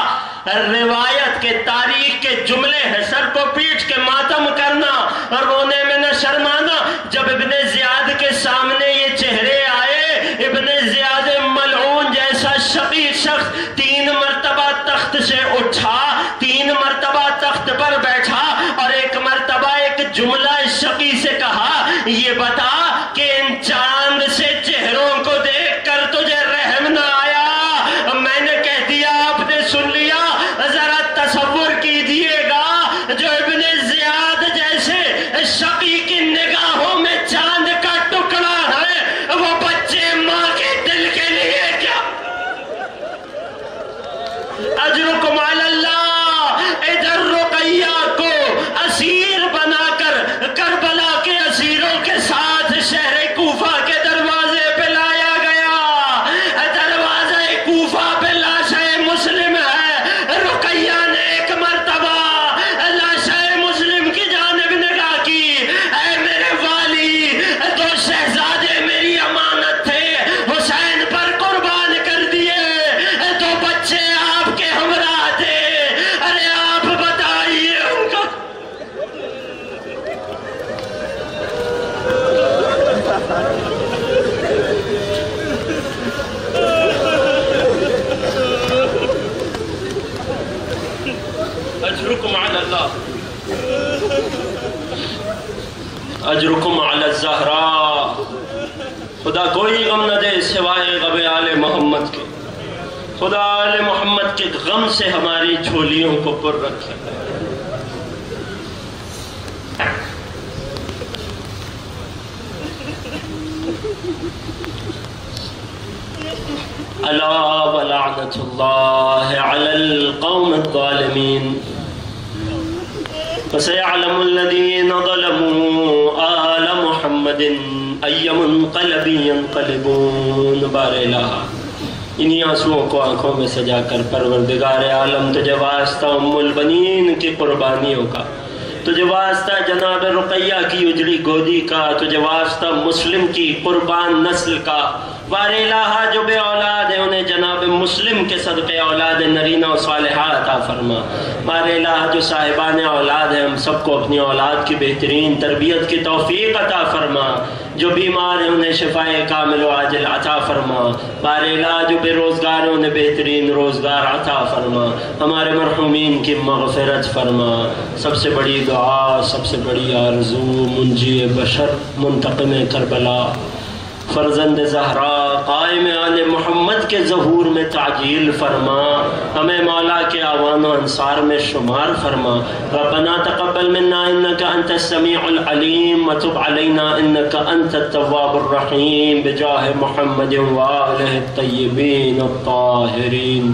روایت کے تاریخ کے جملے ہیں، سر کو پیٹ کے ماتم کرنا، رونے میں نہ شرمانا۔ جب ابن زیاد کے سامنے یہ چہرے آئے، ابن زیاد ملعون جیسا شقی شخص 3 مرتبہ تخت سے اٹھا، 3 مرتبہ تخت پر بیٹھا، اور ایک مرتبہ ایک جملہ شقی سے کہا، یہ بتا کہ ان چاند سے چہروں کو دیکھ کر تجھے رحم نہ آیا؟ میں نے کہہ دیا آپ نے سن لیا۔ ذرا تصور کیجئے گا، جو ابن زیاد جیسے شقی کی نگاہوں میں چاند کا ٹکڑا ہے، وہ بچے ماں کے دل کے لیے کیا؟ اجرکم علی اللہ۔ ادھر رقیہ کو اسیر بنا کر کربلا کے اسیروں کے ساتھ شہر کوفہ کے دروازے پہ لایا گیا۔ دروازے کوفہ پہ لاشیں مسلم ہے۔ رقیہ نے ایک مرتبہ لاشیں مسلم کی جانب نگاہ اجرکم علی اللہ، اجرکم علی الزہراء، خدا کوئی غم نہ دے سوائے غم آل محمد کے، خدا آل محمد کے غم سے ہماری جھولیوں کو پر رکھے۔ الا ولعنۃ اللہ علی القوم الظالمین، فسيعلم الذين ظلموا آل محمد أي منقلب ينقلبون۔ بار الہ انہی آنسوؤں کو آنکھوں میں سجا کر پروردگار عالم تجھے واسطہ ام البنین کی قربانیوں کا، تجھے واسطہ جناب رقیہ کی اجڑی گودی کا، تجھے واسطہ مسلم کی قربان نسل کا، بار الہ جو بے اولاد ہیں انہیں جناب مسلم کے صدقے اولاد نرینہ و صالحہ عطا فرما۔ بار الہ جو صاحبان اولاد ہیں ہم سب کو اپنی اولاد کی بہترین تربیت کی توفیق عطا فرما، جو بیمار ہیں انہیں شفاء کامل و عاجل عطا فرما۔ بار الہ جو بے روزگار ہیں انہیں بہترین روزگار عطا فرما، ہمارے مرحومین کی مغفرت فرما۔ سب سے بڑی دعا، سب سے بڑی آرزو، منجی بشر، منتقم کربلا، فرزند زہرا، قائم آل محمد کے ظہور میں تعجیل فرما، ہمیں مولا کے اعوان و انصار میں شمار فرما۔ ربنا تقبل منا انك انت السمیع العلیم وتب علینا انك انت التواب الرحیم، بجاہ محمد وآلہ الطیبین الطاہرین۔